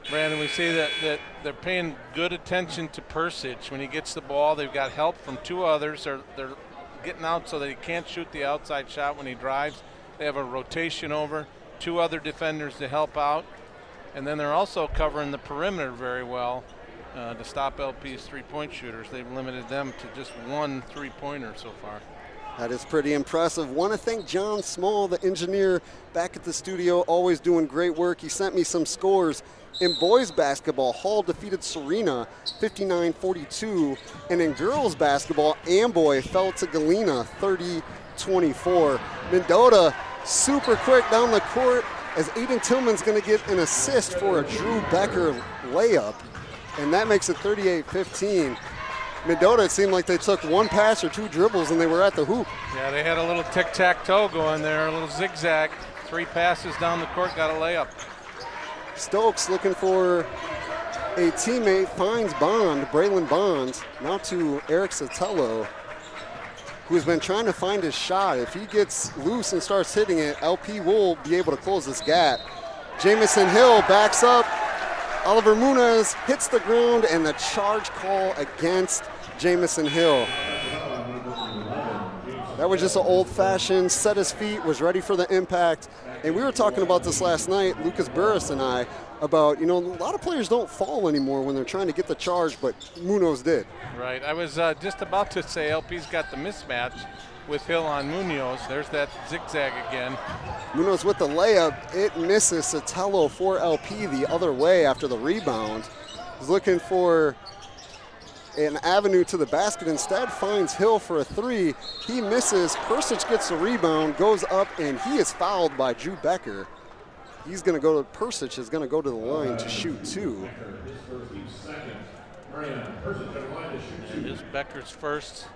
Brandon, we see that they're paying good attention to Persich. When he gets the ball, they've got help from two others. They're getting out so that he can't shoot the outside shot when he drives. They have a rotation over, two other defenders to help out. And then they're also covering the perimeter very well to stop LP's three-point shooters. They've limited them to just one three-pointer so far. That is pretty impressive. Want to thank John Small, the engineer back at the studio, always doing great work. He sent me some scores. In boys basketball, Hall defeated Serena 59-42. And in girls basketball, Amboy fell to Galena 30-24. Mendota super quick down the court as Aiden Tillman's going to get an assist for a Drew Becker layup. And that makes it 38-15. Mendota, it seemed like they took one pass or two dribbles and they were at the hoop. Yeah, they had a little tic-tac-toe going there, a little zigzag. 3 passes down the court, got a layup. Stokes looking for a teammate, finds Bond, Braylon Bonds, now to Eric Sotelo, who's been trying to find his shot. If he gets loose and starts hitting it, LP will be able to close this gap. Jamison Hill backs up. Oliver Muniz hits the ground, and the charge call against Jamison Hill. That was just an old-fashioned set his feet, was ready for the impact. And we were talking about this last night, Lucas Burris and I, about, a lot of players don't fall anymore when they're trying to get the charge, but Munoz did. Right. I was just about to say LP's got the mismatch with Hill on Munoz. There's that zigzag again. Munoz with the layup. It misses. Sotelo for LP the other way after the rebound. He's looking for an avenue to the basket. Instead finds Hill for a 3. He misses. Persic gets the rebound, goes up, and he is fouled by Drew Becker. He's going to go to Persic is going to go to the line to shoot 2. It is Becker's first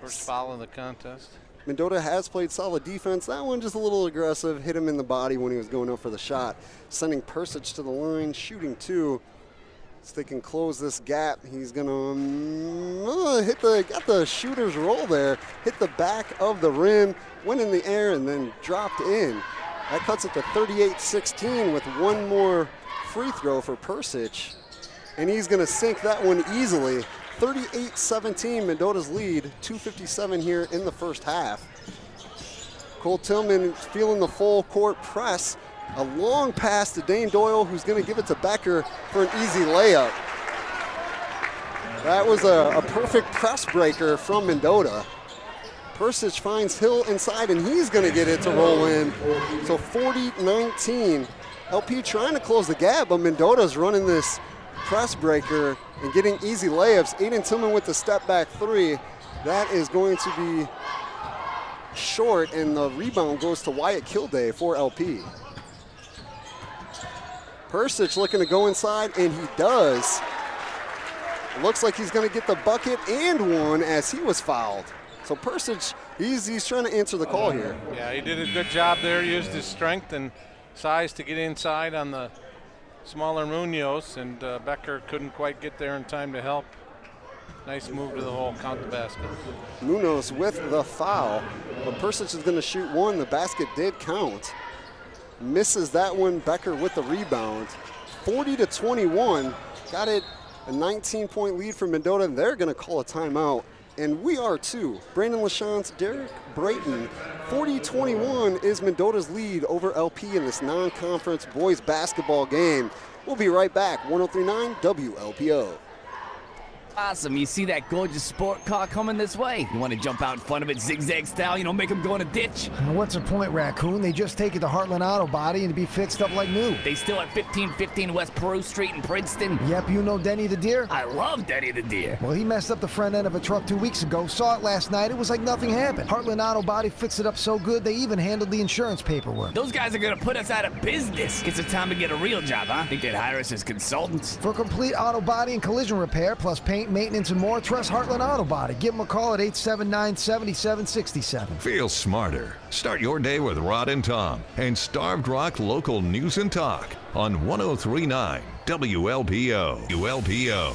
foul in the contest. Mendota has played solid defense. That one just a little aggressive. Hit him in the body when he was going up for the shot. Sending Persic to the line, shooting 2. So they can close this gap. He's gonna got the shooter's roll there. Hit the back of the rim, went in the air and then dropped in. That cuts it to 38-16 with one more free throw for Persic. And he's gonna sink that one easily. 38-17, Mendota's lead, 2:57 here in the first half. Cole Tillman feeling the full court press. A long pass to Dane Doyle, who's gonna give it to Becker for an easy layup. That was a perfect press breaker from Mendota. Persic finds Hill inside, and he's gonna get it to roll in. So 40-19. LP trying to close the gap, but Mendota's running this press breaker and getting easy layups. Aiden Tillman with the step back 3. That is going to be short, and the rebound goes to Wyatt Kilday for LP. Persic looking to go inside, and he does. It looks like he's going to get the bucket and one as he was fouled. So Persic, he's trying to answer the call here. Yeah, he did a good job there. Used his strength and size to get inside on the smaller Munoz, and Becker couldn't quite get there in time to help. Nice move to the hole, count the basket. Munoz with the foul, but Persic is going to shoot 1. The basket did count. Misses that one. Becker with the rebound. 40-21. Got it, a 19-point lead for Mendota, and they're going to call a timeout. And we are too. Brandon LaChance, Derek Brayton. 40-21 is Mendota's lead over LP in this non-conference boys basketball game. We'll be right back. 103.9 WLPO. Awesome, you see that gorgeous sport car coming this way? You want to jump out in front of it zigzag style, make them go in a ditch? What's the point, Raccoon? They just take it to Heartland Auto Body and be fixed up like new. They still at 1515 West Peru Street in Princeton? Yep, you know Denny the Deer? I love Denny the Deer. Well, he messed up the front end of a truck 2 weeks ago, saw it last night, it was like nothing happened. Heartland Auto Body fixed it up so good, they even handled the insurance paperwork. Those guys are gonna put us out of business. It's time to get a real job, huh? Think they'd hire us as consultants? For complete auto body and collision repair, plus paint, maintenance, and more, trust Heartland Auto Body. Give them a call at 879-7767. Feel smarter. Start your day with Rod and Tom and Starved Rock local news and talk on 103.9 WLPO. ULPO.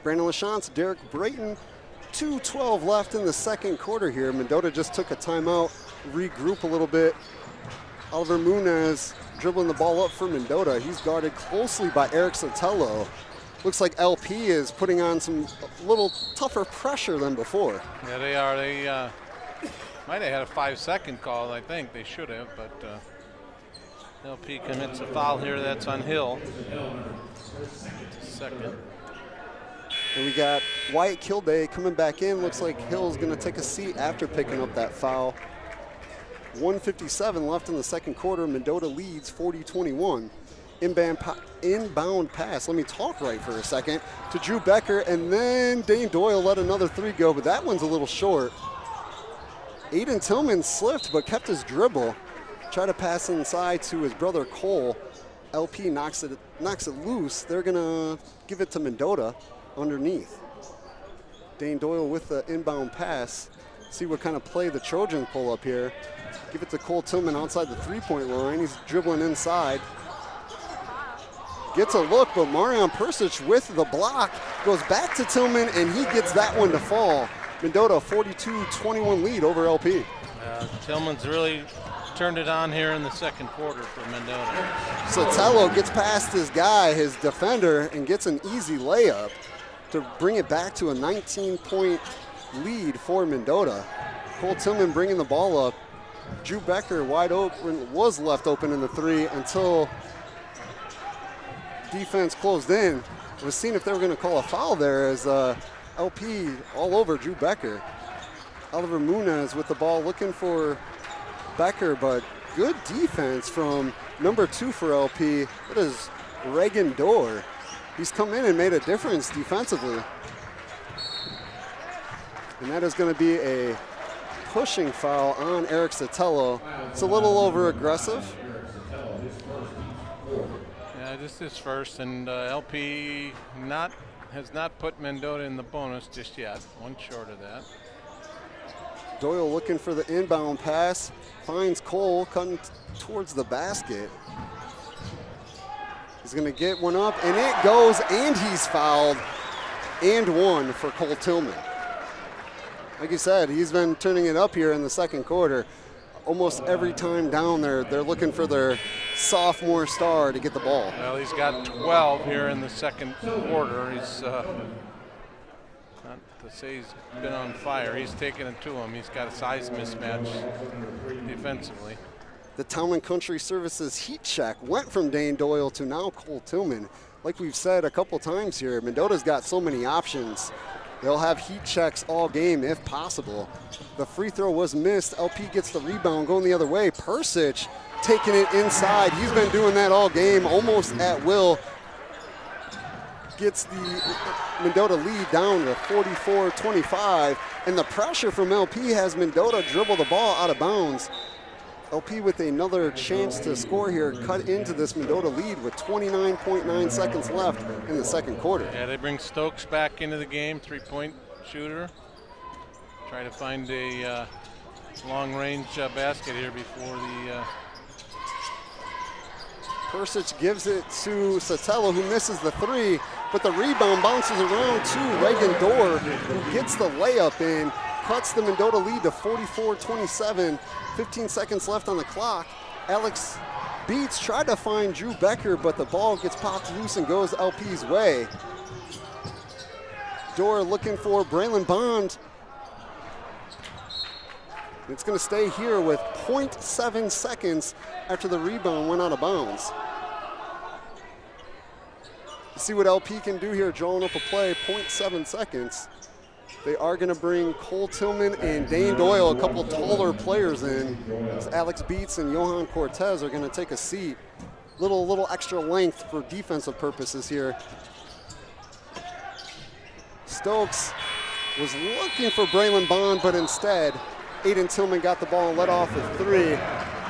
Brandon LaChance, Derek Brayton. 2:12 left in the second quarter here. Mendota just took a timeout, regroup a little bit. Oliver Muniz dribbling the ball up for Mendota. He's guarded closely by Eric Sotelo. Looks like LP is putting on some little tougher pressure than before. Yeah, they are. They might have had a 5-second call, I think. They should have, but LP commits a foul here. That's on Hill. Second. And we got Wyatt Kilday coming back in. Looks like Hill's going to take a seat after picking up that foul. 1:57 left in the second quarter. Mendota leads 40-21. Inbound pass. Let me talk right for a second. To Drew Becker, and then Dane Doyle let another three go, but that one's a little short. Aiden Tillman slipped, but kept his dribble. Tried to pass inside to his brother Cole. LP knocks it loose. They're gonna give it to Mendota underneath. Dane Doyle with the inbound pass. See what kind of play the Trojans pull up here. Give it to Cole Tillman outside the three-point line. He's dribbling inside. Gets a look, but Marion Persic with the block goes back to Tillman, and he gets that one to fall. Mendota 42-21 lead over LP. Tillman's really turned it on here in the second quarter for Mendota. Sotelo gets past his guy, his defender, and gets an easy layup to bring it back to a 19-point lead for Mendota. Cole Tillman bringing the ball up. Drew Becker wide open, was left open in the three until defense closed in. I was seeing if they were going to call a foul there as LP all over Drew Becker. Oliver Munez with the ball looking for Becker, but good defense from number 2 for LP. That is Reagan Dorr. He's come in and made a difference defensively. And that is going to be a pushing foul on Eric Sotelo. It's a little over aggressive. Yeah, this is first, and LP has not put Mendota in the bonus just yet. One short of that. Doyle looking for the inbound pass, finds Cole cutting towards the basket. He's gonna get one up, and it goes, and he's fouled, and one for Cole Tillman. Like you said, he's been turning it up here in the second quarter. Almost every time down there, they're looking for their sophomore star to get the ball. Well, he's got 12 here in the second quarter. He's not to say he's been on fire. He's taking it to him. He's got a size mismatch defensively. The Town and Country Services heat check went from Dane Doyle to now Cole Tillman. Like we've said a couple times here, Mendota's got so many options. They'll have heat checks all game if possible. The free throw was missed. LP gets the rebound going the other way. Persic taking it inside. He's been doing that all game, almost at will. Gets the Mendota lead down to 44-25. And the pressure from LP has Mendota dribble the ball out of bounds. LP with another chance to score here, cut into this Mendota lead with 29.9 seconds left in the second quarter. Yeah, they bring Stokes back into the game, three-point shooter. Try to find a long-range basket here before the... Persic gives it to Sotelo, who misses the three, but the rebound bounces around to Reagan Dorr, who gets the layup in, cuts the Mendota lead to 44-27. 15 seconds left on the clock. Alex Beats tried to find Drew Becker, but the ball gets popped loose and goes LP's way. Dorr looking for Braylon Bond. It's going to stay here with 0.7 seconds after the rebound went out of bounds. See what LP can do here, drawing up a play, 0.7 seconds. They are going to bring Cole Tillman and Dane Doyle, a couple taller players in. As Alex Beats and Johan Cortez are going to take a seat. Little extra length for defensive purposes here. Stokes was looking for Braylon Bond, but instead, Aiden Tillman got the ball and let off a three.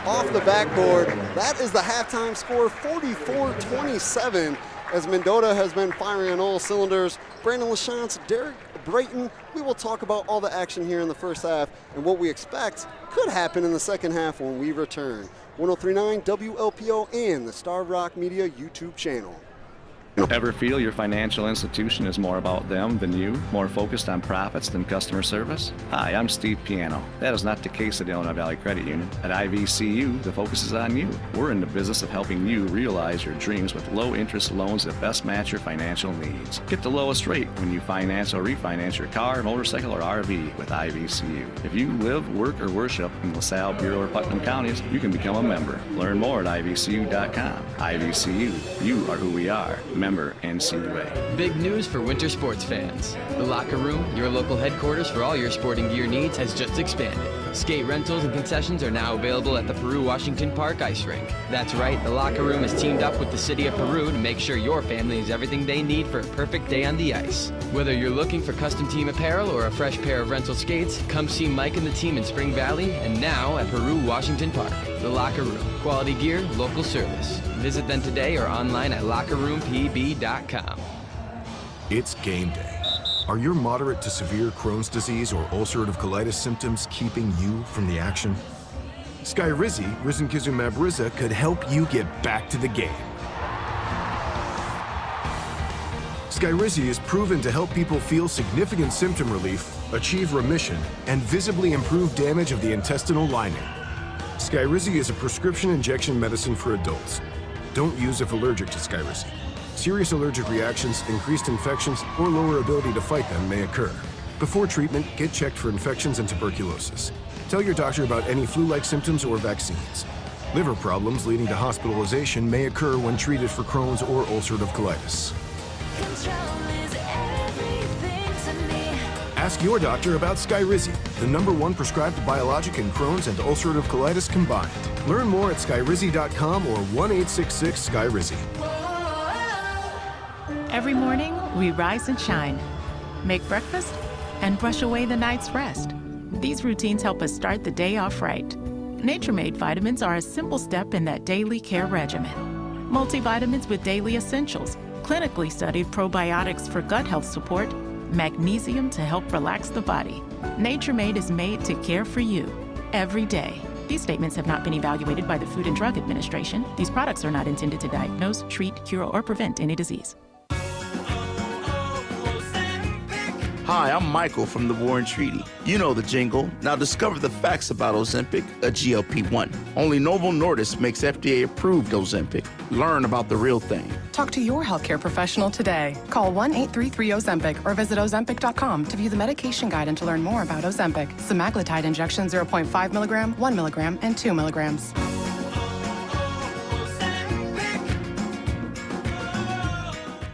Off the backboard. That is the halftime score, 44-27, as Mendota has been firing on all cylinders. Brandon LaChance, Derek Brayton, we will talk about all the action here in the first half and what we expect could happen in the second half when we return. 103.9 WLPO and the Starved Rock Media YouTube channel. Ever feel your financial institution is more about them than you, more focused on profits than customer service? Hi, I'm Steve Piano. That is not the case at Illinois Valley Credit Union. At IVCU, the focus is on you. We're in the business of helping you realize your dreams with low-interest loans that best match your financial needs. Get the lowest rate when you finance or refinance your car, motorcycle, or RV with IVCU. If you live, work, or worship in LaSalle, Bureau, or Putnam counties, you can become a member. Learn more at IVCU.com. IVCU, you are who we are. Member NCUA. Big news for winter sports fans. The Locker Room, your local headquarters for all your sporting gear needs, has just expanded. Skate rentals and concessions are now available at the Peru Washington Park Ice Rink. That's right, the Locker Room has teamed up with the city of Peru to make sure your family has everything they need for a perfect day on the ice. Whether you're looking for custom team apparel or a fresh pair of rental skates, come see Mike and the team in Spring Valley and now at Peru Washington Park. The Locker Room. Quality gear, local service. Visit them today or online at lockerroompb.com. It's game day. Are your moderate to severe Crohn's disease or ulcerative colitis symptoms keeping you from the action? Skyrizi, risankizumab Riza, could help you get back to the game. Skyrizi is proven to help people feel significant symptom relief, achieve remission, and visibly improve damage of the intestinal lining. Skyrizi is a prescription injection medicine for adults. Don't use if allergic to Skyrizi. Serious allergic reactions, increased infections, or lower ability to fight them may occur. Before treatment, get checked for infections and tuberculosis. Tell your doctor about any flu-like symptoms or vaccines. Liver problems leading to hospitalization may occur when treated for Crohn's or ulcerative colitis. Ask your doctor about Skyrizi, the #1 prescribed biologic in Crohn's and ulcerative colitis combined. Learn more at skyrizi.com or 1-866-SKYRIZI. Every morning, we rise and shine, make breakfast, and brush away the night's rest. These routines help us start the day off right. Nature-Made vitamins are a simple step in that daily care regimen. Multivitamins with daily essentials, clinically studied probiotics for gut health support, magnesium to help relax the body. Nature-Made is made to care for you every day. These statements have not been evaluated by the Food and Drug Administration. These products are not intended to diagnose, treat, cure, or prevent any disease. Hi, I'm Michael from the War and Treaty. You know the jingle. Now discover the facts about Ozempic, a GLP-1. Only Novo Nordisk makes FDA-approved Ozempic. Learn about the real thing. Talk to your healthcare professional today. Call 1-833-OZEMPIC or visit Ozempic.com to view the medication guide and to learn more about Ozempic. Semaglutide injection 0.5 milligram, 1 milligram, and 2 milligrams.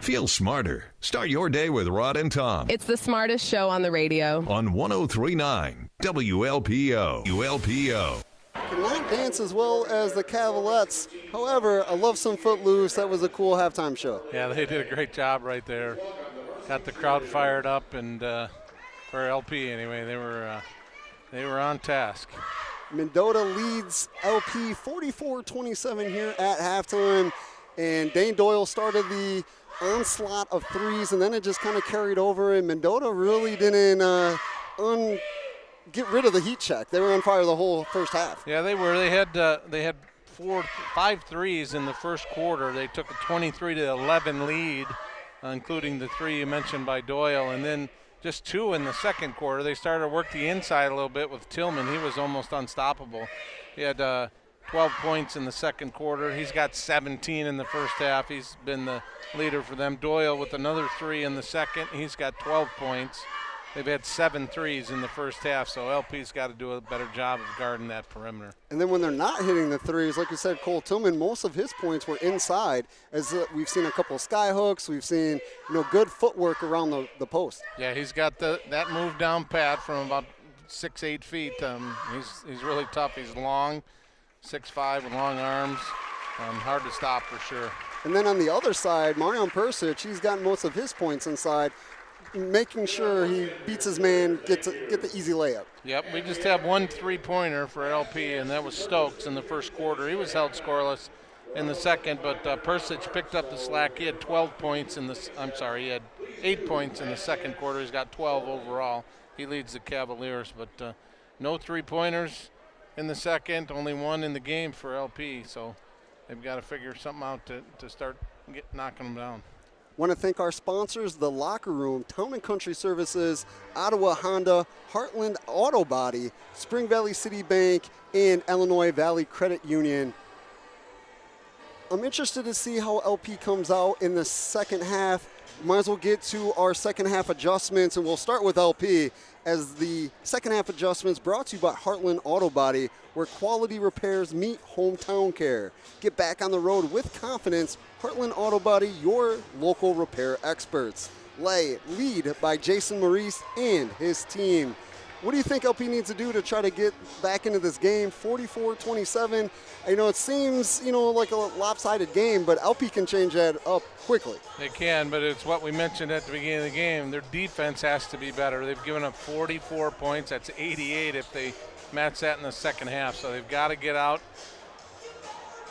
Feel smarter. Start your day with Rod and Tom. It's the smartest show on the radio. On 103.9 WLPO. ULPO. Cannot dance as well as the Cavaliers. However, I love some Footloose. That was a cool halftime show. Yeah, they did a great job right there. Got the crowd fired up, and for LP anyway, they were on task. Mendota leads LP 44-27 here at halftime, and Dane Doyle started the onslaught of threes, and then it just kind of carried over, and Mendota really didn't get rid of the heat check. They were on fire the whole first half. Yeah, they were. They had 5 threes in the first quarter. They took a 23-11 lead, including the 3 you mentioned by Doyle, and then just 2 in the second quarter. They started to work the inside a little bit with Tillman. He was almost unstoppable. He had 12 points in the second quarter. He's got 17 in the first half. He's been the leader for them. Doyle with another 3 in the second. He's got 12 points. They've had 7 threes in the first half, so LP's got to do a better job of guarding that perimeter. And then when they're not hitting the threes, like you said, Cole Tillman, most of his points were inside, as we've seen a couple of sky hooks. We've seen good footwork around the post. Yeah, he's got that move down pat from about 6-8 feet. He's really tough. He's long, 6'5", with long arms. Hard to stop for sure. And then on the other side, Marion Persic, he's gotten most of his points inside, making sure he beats his man, get the easy layup. Yep, we just have 1 3-pointer for LP, and that was Stokes in the first quarter. He was held scoreless in the second, but Persic picked up the slack. He had 12 points he had 8 points in the second quarter. He's got 12 overall. He leads the Cavaliers, but no 3-pointers in the second, only 1 in the game for LP, so they've got to figure something out to start knocking them down. Want to thank our sponsors, The Locker Room, Town & Country Services, Ottawa Honda, Heartland Auto Body, Spring Valley City Bank, and Illinois Valley Credit Union. I'm interested to see how LP comes out in the second half. Might as well get to our second half adjustments, and we'll start with LP as the second half adjustments brought to you by Heartland Auto Body, where quality repairs meet hometown care. Get back on the road with confidence. Heartland Auto Body, your local repair experts. Lead by Jason Maurice and his team. What do you think LP needs to do to try to get back into this game? 44-27. I know it seems, like a lopsided game, but LP can change that up quickly. They can, but it's what we mentioned at the beginning of the game. Their defense has to be better. They've given up 44 points. That's 88 if they match that in the second half. So they've got to get out,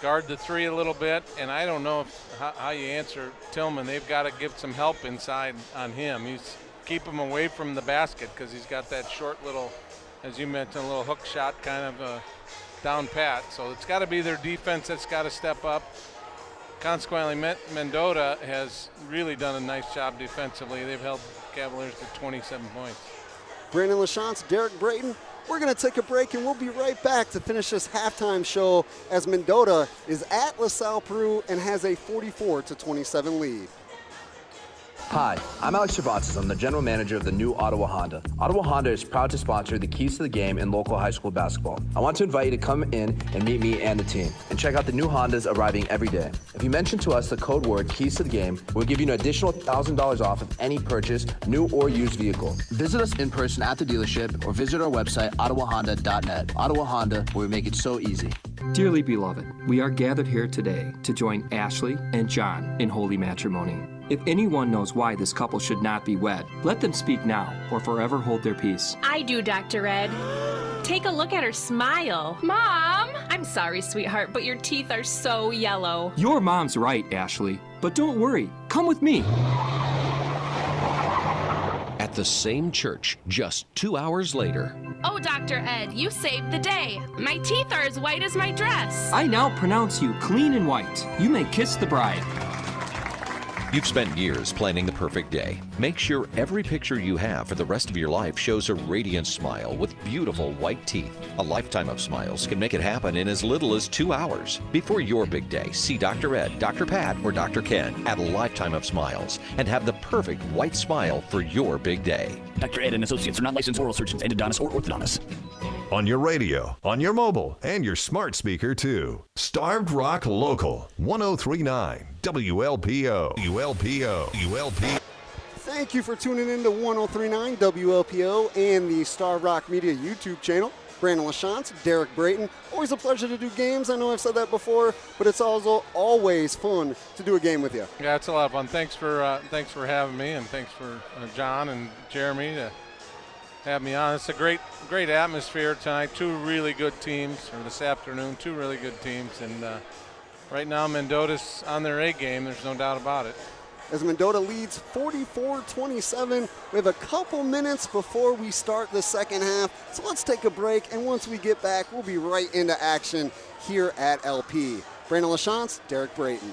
guard the three a little bit, and I don't know how you answer Tillman. They've got to give some help inside on him. Keep him away from the basket because he's got that short little, as you mentioned, a little hook shot kind of down pat. So it's got to be their defense that's got to step up. Consequently, Mendota has really done a nice job defensively. They've held Cavaliers to 27 points. Brandon LaChance, Derek Brayton. We're going to take a break, and we'll be right back to finish this halftime show as Mendota is at LaSalle Peru and has a 44-27 lead. Hi, I'm Alex Cervantes. I'm the general manager of the new Ottawa Honda. Ottawa Honda is proud to sponsor the Keys to the Game in local high school basketball. I want to invite you to come in and meet me and the team and check out the new Hondas arriving every day. If you mention to us the code word Keys to the Game, we'll give you an additional $1,000 off of any purchase, new or used vehicle. Visit us in person at the dealership or visit our website, ottawahonda.net. Ottawa Honda, where we make it so easy. Dearly beloved, we are gathered here today to join Ashley and John in holy matrimony. If anyone knows why this couple should not be wed, let them speak now or forever hold their peace. I do, Dr. Ed. Take a look at her smile. Mom! I'm sorry, sweetheart, but your teeth are so yellow. Your mom's right, Ashley, but don't worry. Come with me. At the same church, just 2 hours later. Oh, Dr. Ed, you saved the day. My teeth are as white as my dress. I now pronounce you clean and white. You may kiss the bride. You've spent years planning the perfect day. Make sure every picture you have for the rest of your life shows a radiant smile with beautiful white teeth. A lifetime of smiles can make it happen in as little as 2 hours. Before your big day, see Dr. Ed, Dr. Pat, or Dr. Ken at a Lifetime of Smiles and have the perfect white smile for your big day. Dr. Ed and Associates are not licensed oral surgeons, endodontists, or orthodontists. On your radio, on your mobile, and your smart speaker, too. Starved Rock Local, 1039 WLPO. WLPO. Thank you for tuning in to 1039 WLPO and the Starved Rock Media YouTube channel. Brandon LaChance, Derek Brayton. Always a pleasure to do games. I know I've said that before, but it's also always fun to do a game with you. Yeah, it's a lot of fun. Thanks for having me, and thanks for John and Jeremy to have me on. It's a great atmosphere tonight. Two really good teams, or this afternoon, two really good teams. And right now, Mendota's on their A game. There's no doubt about it. As Mendota leads 44-27. We have a couple minutes before we start the second half. So let's take a break, and once we get back, we'll be right into action here at LP. Brandon LaChance, Derek Brayton.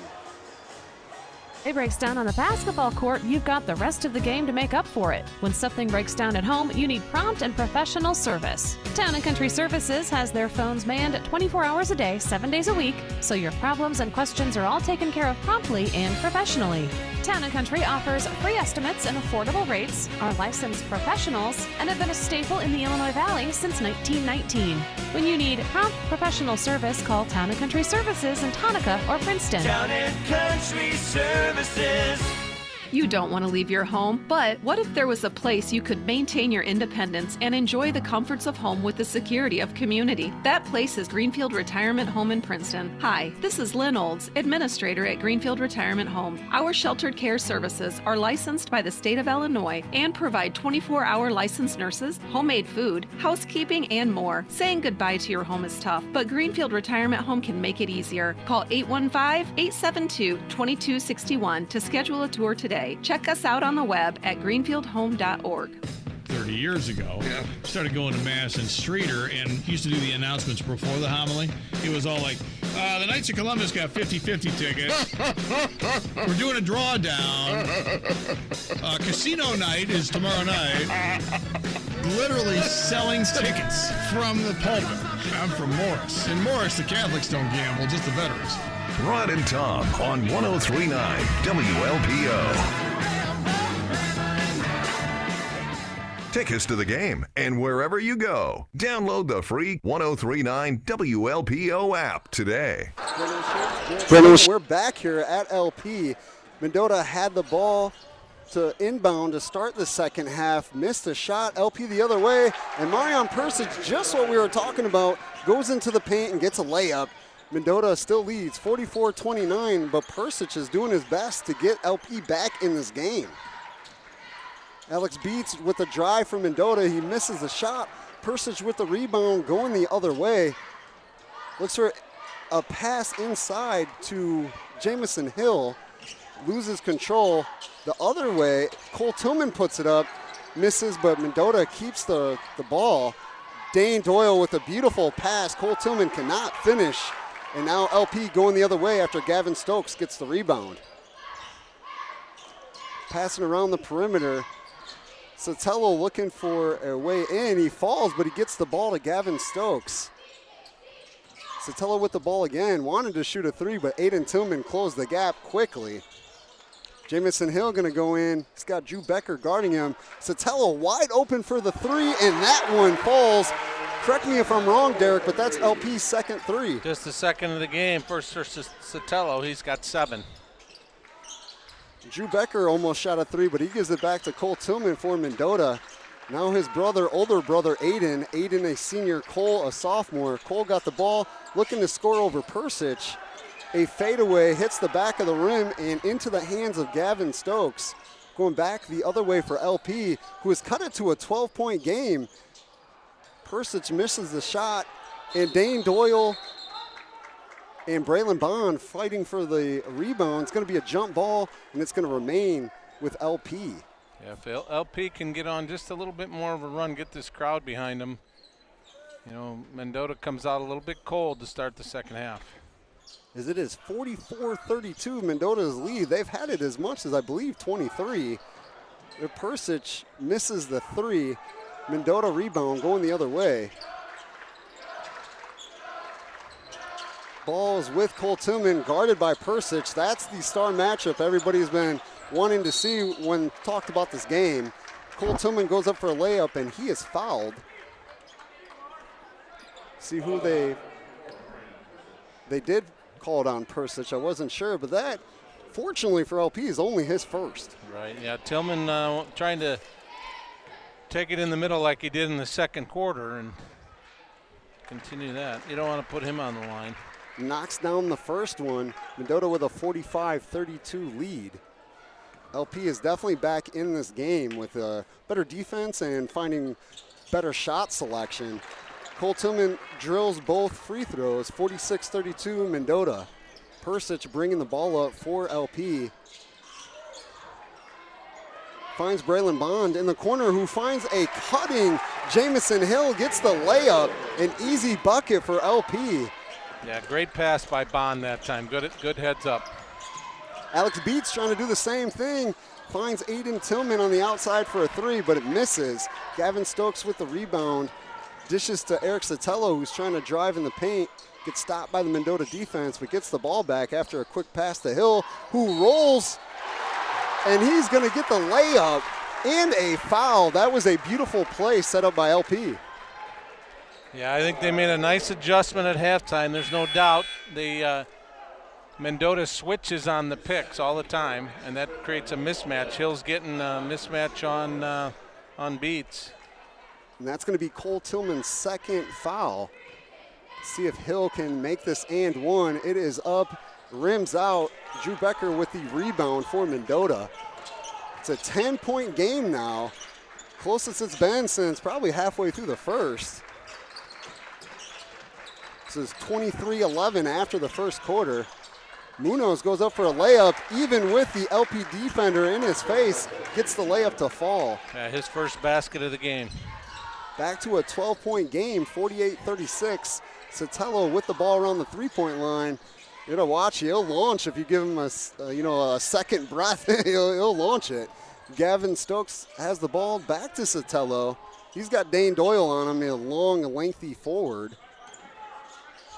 It breaks down on the basketball court, you've got the rest of the game to make up for it. When something breaks down at home, you need prompt and professional service. Town & Country Services has their phones manned 24 hours a day, 7 days a week, so your problems and questions are all taken care of promptly and professionally. Town & Country offers free estimates and affordable rates, are licensed professionals, and have been a staple in the Illinois Valley since 1919. When you need prompt professional service, call Town & Country Services in Tonka or Princeton. Town & Country Services. You don't want to leave your home, but what if there was a place you could maintain your independence and enjoy the comforts of home with the security of community? That place is Greenfield Retirement Home in Princeton. Hi, this is Lynn Olds, administrator at Greenfield Retirement Home. Our sheltered care services are licensed by the state of Illinois and provide 24-hour licensed nurses, homemade food, housekeeping, and more. Saying goodbye to your home is tough, but Greenfield Retirement Home can make it easier. Call 815-872-2261 to schedule a tour today. Check us out on the web at greenfieldhome.org. 30 years ago, started going to Mass in Streeter, and he used to do the announcements before the homily. It was all like, the Knights of Columbus got 50-50 tickets. We're doing a drawdown. Casino night is tomorrow night. Literally selling tickets from the pulpit. I'm from Morris. In Morris, the Catholics don't gamble, just the veterans. Rod and Tom on 103.9 WLPO. Tickets to the game and wherever you go. Download the free 103.9 WLPO app today. We're back here at LP. Mendota had the ball to inbound to start the second half, missed a shot, LP the other way, and Marion Persic, just what we were talking about, goes into the paint and gets a layup. Mendota still leads 44-29, but Persic is doing his best to get LP back in this game. Alex Beats with the drive from Mendota. He misses the shot. Persic with the rebound going the other way. Looks for a pass inside to Jamison Hill. Loses control the other way. Cole Tillman puts it up. Misses, but Mendota keeps the ball. Dane Doyle with a beautiful pass. Cole Tillman cannot finish. And now LP going the other way after Gavin Stokes gets the rebound. Passing around the perimeter. Sotelo looking for a way in. He falls, but he gets the ball to Gavin Stokes. Sotelo with the ball again. Wanted to shoot a three, but Aiden Tillman closed the gap quickly. Jamison Hill going to go in. He's got Drew Becker guarding him. Sotelo wide open for the three, and that one falls. Correct me if I'm wrong, Derek, but that's LP's second three. Just the second of the game. First for Sotelo, he's got 7. Drew Becker almost shot a three, but he gives it back to Cole Tillman for Mendota. Now his older brother, Aiden. Aiden, a senior, Cole, a sophomore. Cole got the ball, looking to score over Persic. A fadeaway hits the back of the rim and into the hands of Gavin Stokes. Going back the other way for LP, who has cut it to a 12-point game. Persic misses the shot, and Dane Doyle and Braylon Bond fighting for the rebound. It's going to be a jump ball, and it's going to remain with LP. Yeah, if LP can get on just a little bit more of a run, get this crowd behind them, you know, Mendota comes out a little bit cold to start the second half. As it is 44-32, Mendota's lead. They've had it as much as, I believe, 23. Persic misses the three. Mendota rebound going the other way. Ball is with Cole Tillman, guarded by Persic. That's the star matchup everybody's been wanting to see when talked about this game. Cole Tillman goes up for a layup, and he is fouled. See who they did call it on Persic. I wasn't sure, but that, fortunately for LP, is only his first. Right, yeah, Tillman trying to take it in the middle like he did in the second quarter and continue that. You don't want to put him on the line. Knocks down the first one. Mendota with a 45-32 lead. LP is definitely back in this game with a better defense and finding better shot selection. Cole Tillman drills both free throws, 46-32 Mendota. Persic bringing the ball up for LP. Finds Braylon Bond in the corner, who finds a cutting Jamison Hill, gets the layup, an easy bucket for LP. Yeah, great pass by Bond that time. Good heads up. Alex Beats trying to do the same thing. Finds Aiden Tillman on the outside for a three, but it misses. Gavin Stokes with the rebound. Dishes to Eric Sotelo, who's trying to drive in the paint. Gets stopped by the Mendota defense, but gets the ball back after a quick pass to Hill, who rolls, and he's going to get the layup and a foul. That was a beautiful play set up by LP. Yeah, I think they made a nice adjustment at halftime. There's no doubt. Mendota switches on the picks all the time, and that creates a mismatch. Hill's getting a mismatch on Beats. And that's going to be Cole Tillman's second foul. See if Hill can make this and one. It is up, rims out. Drew Becker with the rebound for Mendota. It's a 10-point game now. Closest it's been since probably halfway through the first. This is 23-11 after the first quarter. Munoz goes up for a layup, even with the LP defender in his face, gets the layup to fall. Yeah, his first basket of the game. Back to a 12-point game, 48-36. Sotelo with the ball around the three-point line. You know, watch, he'll launch if you give him a second breath. he'll launch it. Gavin Stokes has the ball back to Sotelo. He's got Dane Doyle on him, a long, lengthy forward.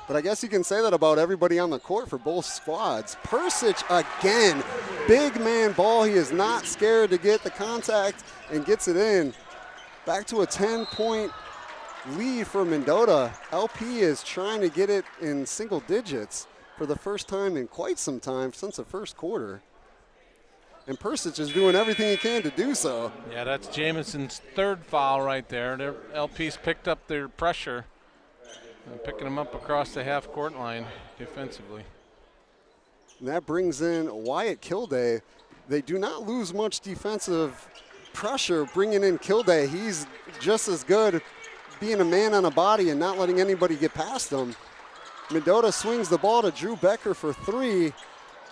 But I guess you can say that about everybody on the court for both squads. Persic again, big man ball. He is not scared to get the contact and gets it in. Back to a 10-point lead for Mendota. LP is trying to get it in single digits for the first time in quite some time since the first quarter. And Persic is doing everything he can to do so. Yeah, that's Jamison's third foul right there. Their LP's picked up their pressure, picking them up across the half-court line defensively. And that brings in Wyatt Kilday. They do not lose much defensive pressure bringing in Kilday. He's just as good being a man on a body and not letting anybody get past him. Mendota swings the ball to Drew Becker for three.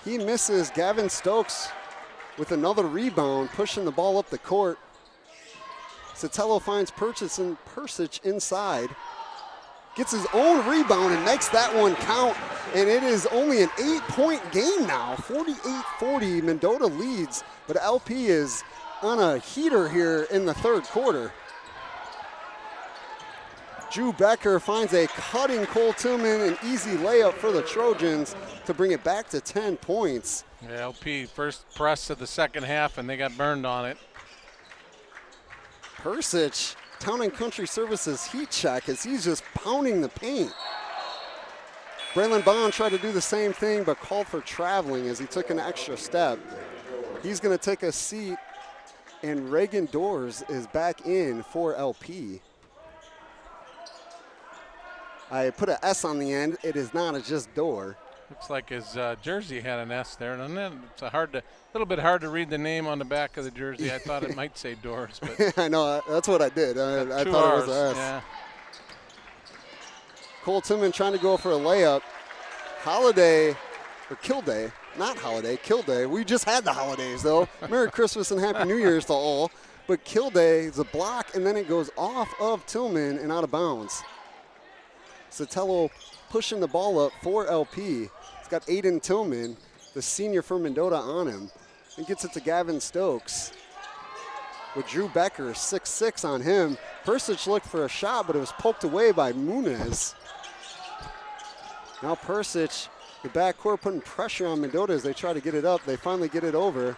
He misses. Gavin Stokes with another rebound, pushing the ball up the court. Sotelo finds Persic inside. Gets his own rebound and makes that one count. And it is only an 8-point game now. 48-40, Mendota leads. But LP is on a heater here in the third quarter. Drew Becker finds a cutting Cole Tillman, an easy layup for the Trojans to bring it back to 10 points. Yeah, LP first press of the second half, and they got burned on it. Persic, Town and Country Services heat check as he's just pounding the paint. Braylon Bond tried to do the same thing but called for traveling as he took an extra step. He's going to take a seat, and Reagan Doors is back in for LP. I put an S on the end. It is not, it's just Door. Looks like his jersey had an S there, and then it's a little bit hard to read the name on the back of the jersey. I thought it might say Doors, but I know, that's what I did. I thought it was an S. Yeah. Cole Tillman trying to go for a layup. Kilday. We just had the holidays, though. Merry Christmas and Happy New Year's to all. But Kilday is a block, and then it goes off of Tillman and out of bounds. Sotelo pushing the ball up for LP. He's got Aiden Tillman, the senior for Mendota, on him. He gets it to Gavin Stokes with Drew Becker, 6'6" on him. Persic looked for a shot, but it was poked away by Muniz. Now Persic, the backcourt, putting pressure on Mendota as they try to get it up. They finally get it over.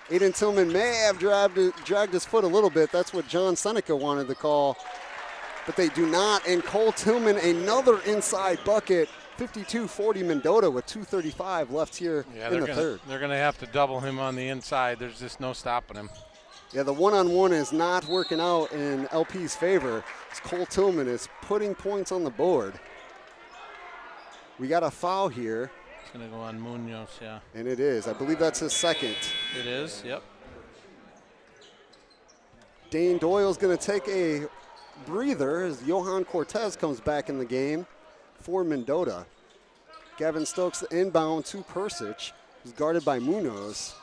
Aiden Tillman may have dragged his foot a little bit. That's what John Seneca wanted to call. But they do not, and Cole Tillman, another inside bucket, 52-40 Mendota with 2:35 left here in the third. They're going to have to double him on the inside. There's just no stopping him. Yeah, the one-on-one is not working out in LP's favor. As Cole Tillman is putting points on the board. We got a foul here. It's going to go on Munoz, yeah. And it is. I believe that's his second. It is, yep. Dane Doyle's going to take a breather as Johan Cortez comes back in the game for Mendota. Gavin Stokes, the inbound to Persic, who's guarded by Munoz.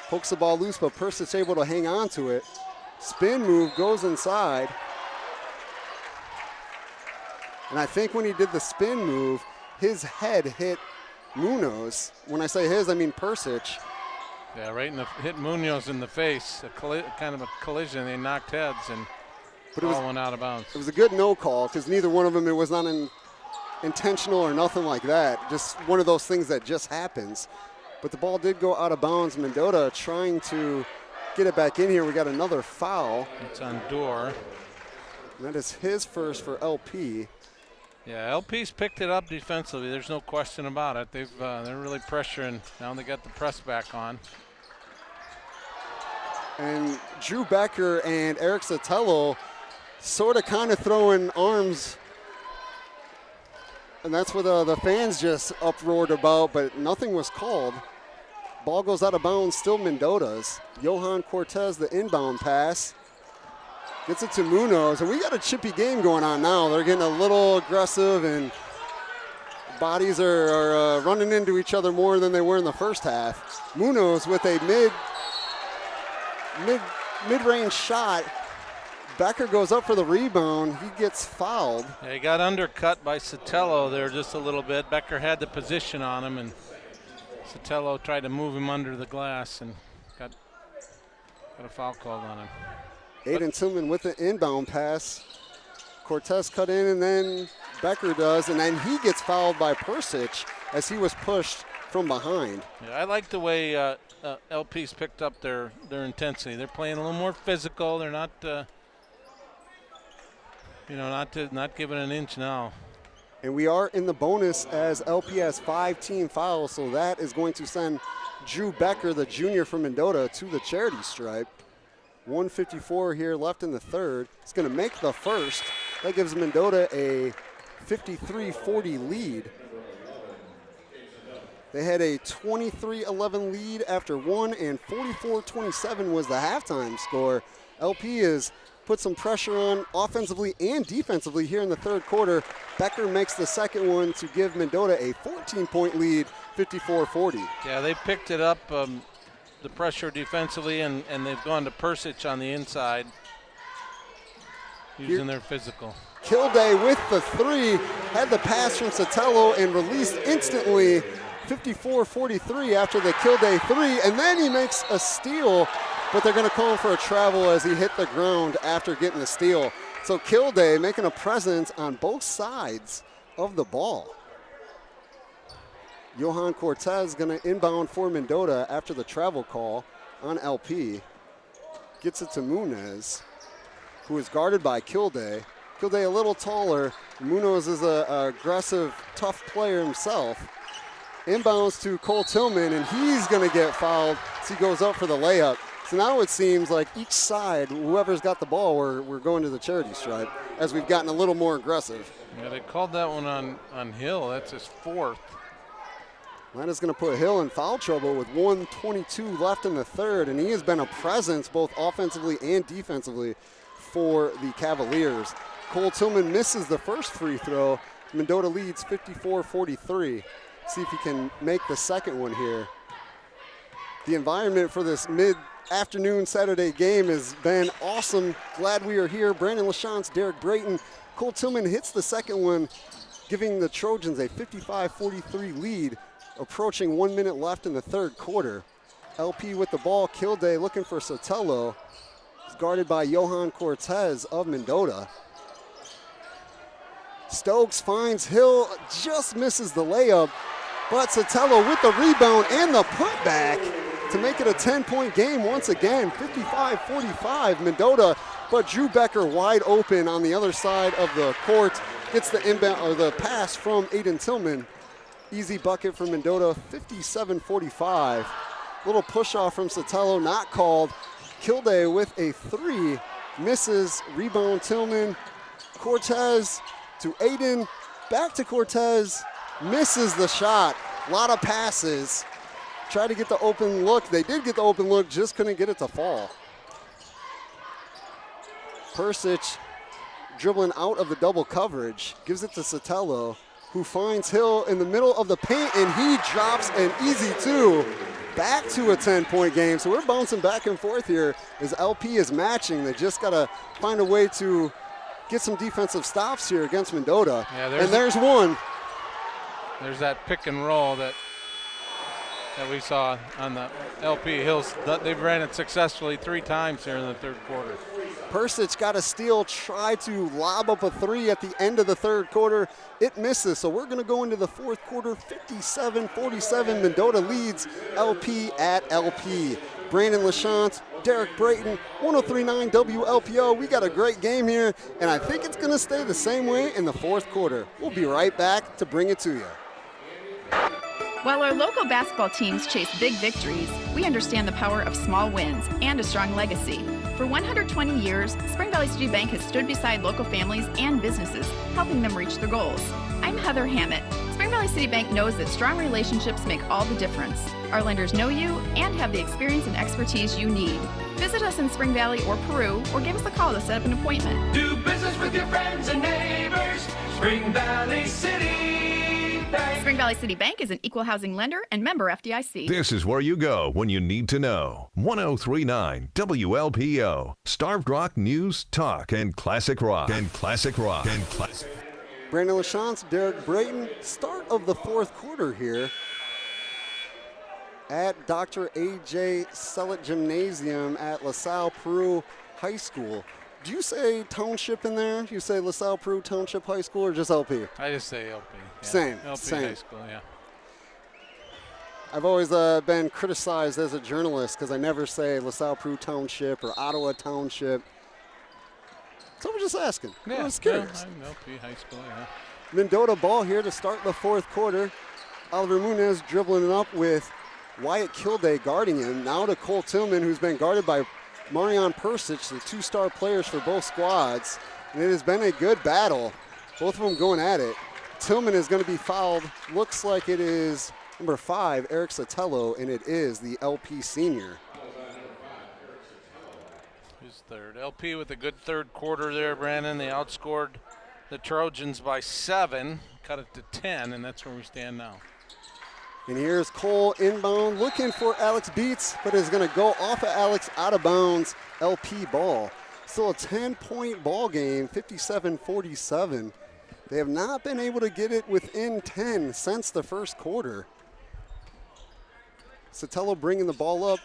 Pokes the ball loose, but Persic's able to hang on to it. Spin move, goes inside. And I think when he did the spin move, his head hit Munoz. When I say his, I mean Persic. Yeah, right hit Munoz in the face. Kind of a collision. They knocked heads, and but it went out of bounds. It was a good no call because neither one of them, it was not intentional or nothing like that. Just one of those things that just happens. But the ball did go out of bounds. Mendota trying to get it back in here. We got another foul. It's on Door. And that is his first for LP. Yeah, LP's picked it up defensively. There's no question about it. They're really pressuring. Now they got the press back on. And Drew Becker and Eric Sotelo sort of kind of throwing arms. And that's what the fans just uproared about, but nothing was called. Ball goes out of bounds, still Mendota's. Johan Cortez, the inbound pass. Gets it to Munoz, and we got a chippy game going on now. They're getting a little aggressive, and bodies are running into each other more than they were in the first half. Munoz with a mid-range shot. Becker goes up for the rebound. He gets fouled. Yeah, he got undercut by Sotelo there just a little bit. Becker had the position on him, and Sotelo tried to move him under the glass and got a foul called on him. Aiden Tillman with the inbound pass. Cortez cut in, and then Becker does, and then he gets fouled by Persic as he was pushed from behind. Yeah, I like the way LP's picked up their intensity. They're playing a little more physical. They're not, not giving an inch now. And we are in the bonus as LP has 5 team fouls, so that is going to send Drew Becker, the junior from Mendota, to the charity stripe. 1:54 here left in the third. It's going to make the first. That gives Mendota a 53-40 lead. They had a 23-11 lead after one, and 44-27 was the halftime score. LP has put some pressure on offensively and defensively here in the third quarter. Becker makes the second one to give Mendota a 14-point lead, 54-40. Yeah, they picked it up, the pressure defensively, and they've gone to Persic on the inside, using their physical. Kilday with the three, had the pass from Sotelo and released instantly, 54-43 after the Kilday three, and then he makes a steal, but they're going to call him for a travel as he hit the ground after getting the steal. So Kilday making a presence on both sides of the ball. Johan Cortez going to inbound for Mendota after the travel call on LP. Gets it to Munez, who is guarded by Kilday. Kilday a little taller. Munez is an aggressive, tough player himself. Inbounds to Cole Tillman, and he's going to get fouled as he goes up for the layup. So now it seems like each side, whoever's got the ball, we're going to the charity stripe as we've gotten a little more aggressive. Yeah, they called that one on Hill. That's his fourth. That is going to put Hill in foul trouble with 1:22 left in the third, and he has been a presence both offensively and defensively for the Cavaliers. Cole Tillman misses the first free throw. Mendota leads 54-43. See if he can make the second one here. The environment for this mid-afternoon Saturday game has been awesome. Glad we are here. Brandon LaChance, Derek Brayton. Cole Tillman hits the second one, giving the Trojans a 55-43 lead, approaching 1 minute left in the third quarter. LP with the ball. Kilday looking for Sotelo. He's guarded by Johan Cortez of Mendota. Stokes finds Hill, just misses the layup, but Sotelo with the rebound and the putback to make it a 10-point game once again, 55-45 Mendota, but Drew Becker wide open on the other side of the court, gets the inbound or the pass from Aiden Tillman. Easy bucket for Mendota, 57-45. Little push off from Sotelo, not called. Kilday with a three, misses, rebound Tillman. Cortez to Aiden, back to Cortez, misses the shot. A lot of passes. Tried to get the open look. They did get the open look, just couldn't get it to fall. Persic dribbling out of the double coverage, gives it to Sotelo, who finds Hill in the middle of the paint, and he drops an easy two. Back to a 10-point game. So we're bouncing back and forth here as LP is matching. They just got to find a way to get some defensive stops here against Mendota. Yeah, and there's one. There's that pick and roll that we saw on the LP Hills. They've ran it successfully 3 times here in the third quarter. Persic got a steal, tried to lob up a three at the end of the third quarter. It misses, so we're going to go into the fourth quarter, 57-47. Mendota leads LP at LP. Brandon LaChance, Derek Brayton, 103.9 WLPO. We got a great game here, and I think it's going to stay the same way in the fourth quarter. We'll be right back to bring it to you. While our local basketball teams chase big victories, we understand the power of small wins and a strong legacy. For 120 years, Spring Valley City Bank has stood beside local families and businesses, helping them reach their goals. I'm Heather Hammett. Spring Valley City Bank knows that strong relationships make all the difference. Our lenders know you and have the experience and expertise you need. Visit us in Spring Valley or Peru, or give us a call to set up an appointment. Do business with your friends and neighbors. Spring Valley City Bank. Spring Valley City Bank is an equal housing lender and member FDIC. This is where you go when you need to know. 103.9 WLPO. Starved Rock News, Talk, and Classic Rock. Brandon LaChance, Derek Brayton, start of the fourth quarter here at Dr. AJ Sellett Gymnasium at LaSalle Peru High School. Do you say township in there? Do you say LaSalle Peru Township High School or just LP? I just say LP. Yeah. Same. LP same. High School, yeah. I've always been criticized as a journalist because I never say LaSalle Peru Township or Ottawa Township. So we're just asking. Yeah, I was curious. I'm LP High School, yeah. Mendota ball here to start the fourth quarter. Oliver Munez dribbling it up with Wyatt Kilday guarding him. Now to Cole Tillman, who's been guarded by Marion Persic, the two-star players for both squads. And it has been a good battle. Both of them going at it. Tillman is going to be fouled. Looks like it is number 5, Eric Sotelo, and it is the LP senior. Who's third? LP with a good third quarter there, Brandon. They outscored the Trojans by 7, cut it to 10, and that's where we stand now. And here's Cole inbound, looking for Alex Beats, but is going to go off of Alex, out of bounds. LP ball. Still a 10-point ball game, 57-47. They have not been able to get it within 10 since the first quarter. Sotelo bringing the ball up,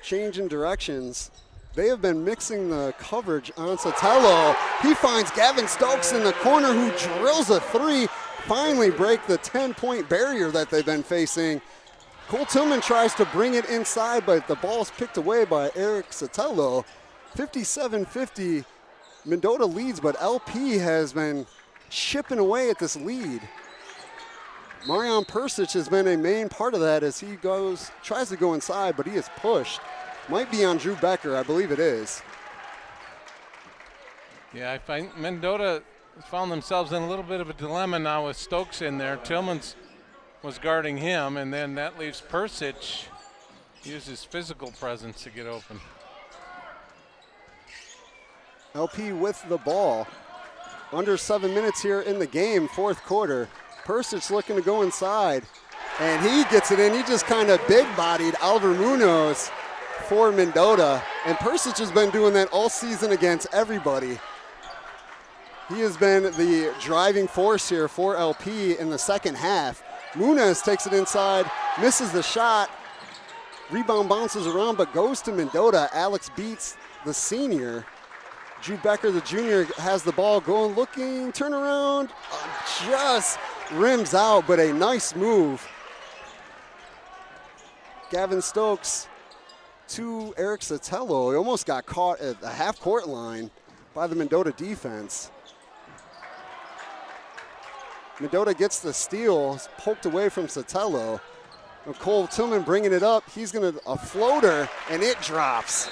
changing directions. They have been mixing the coverage on Sotelo. He finds Gavin Stokes in the corner, who drills a 3. Finally break the 10-point barrier that they've been facing. Cole Tillman tries to bring it inside, but the ball's picked away by Eric Sotelo. 57-50, Mendota leads, but LP has been chipping away at this lead. Marion Persic has been a main part of that as he tries to go inside, but he is pushed. Might be on Drew Becker, I believe it is. Yeah, I find Mendota found themselves in a little bit of a dilemma now with Stokes in there. Tillman's was guarding him, and then that leaves Persic use his physical presence to get open. LP with the ball. Under 7 minutes here in the game, fourth quarter. Persic looking to go inside, and he gets it in. He just kind of big-bodied Oliver Munoz for Mendota, and Persic has been doing that all season against everybody. He has been the driving force here for LP in the second half. Munoz takes it inside, misses the shot. Rebound bounces around, but goes to Mendota. Alex Beats, the senior. Drew Becker, the junior, has the ball going, looking, turn around, just rims out, but a nice move. Gavin Stokes to Eric Sotelo. He almost got caught at the half-court line by the Mendota defense. Mendota gets the steal, poked away from Sotelo. Cole Tillman bringing it up. He's going to a floater, and it drops.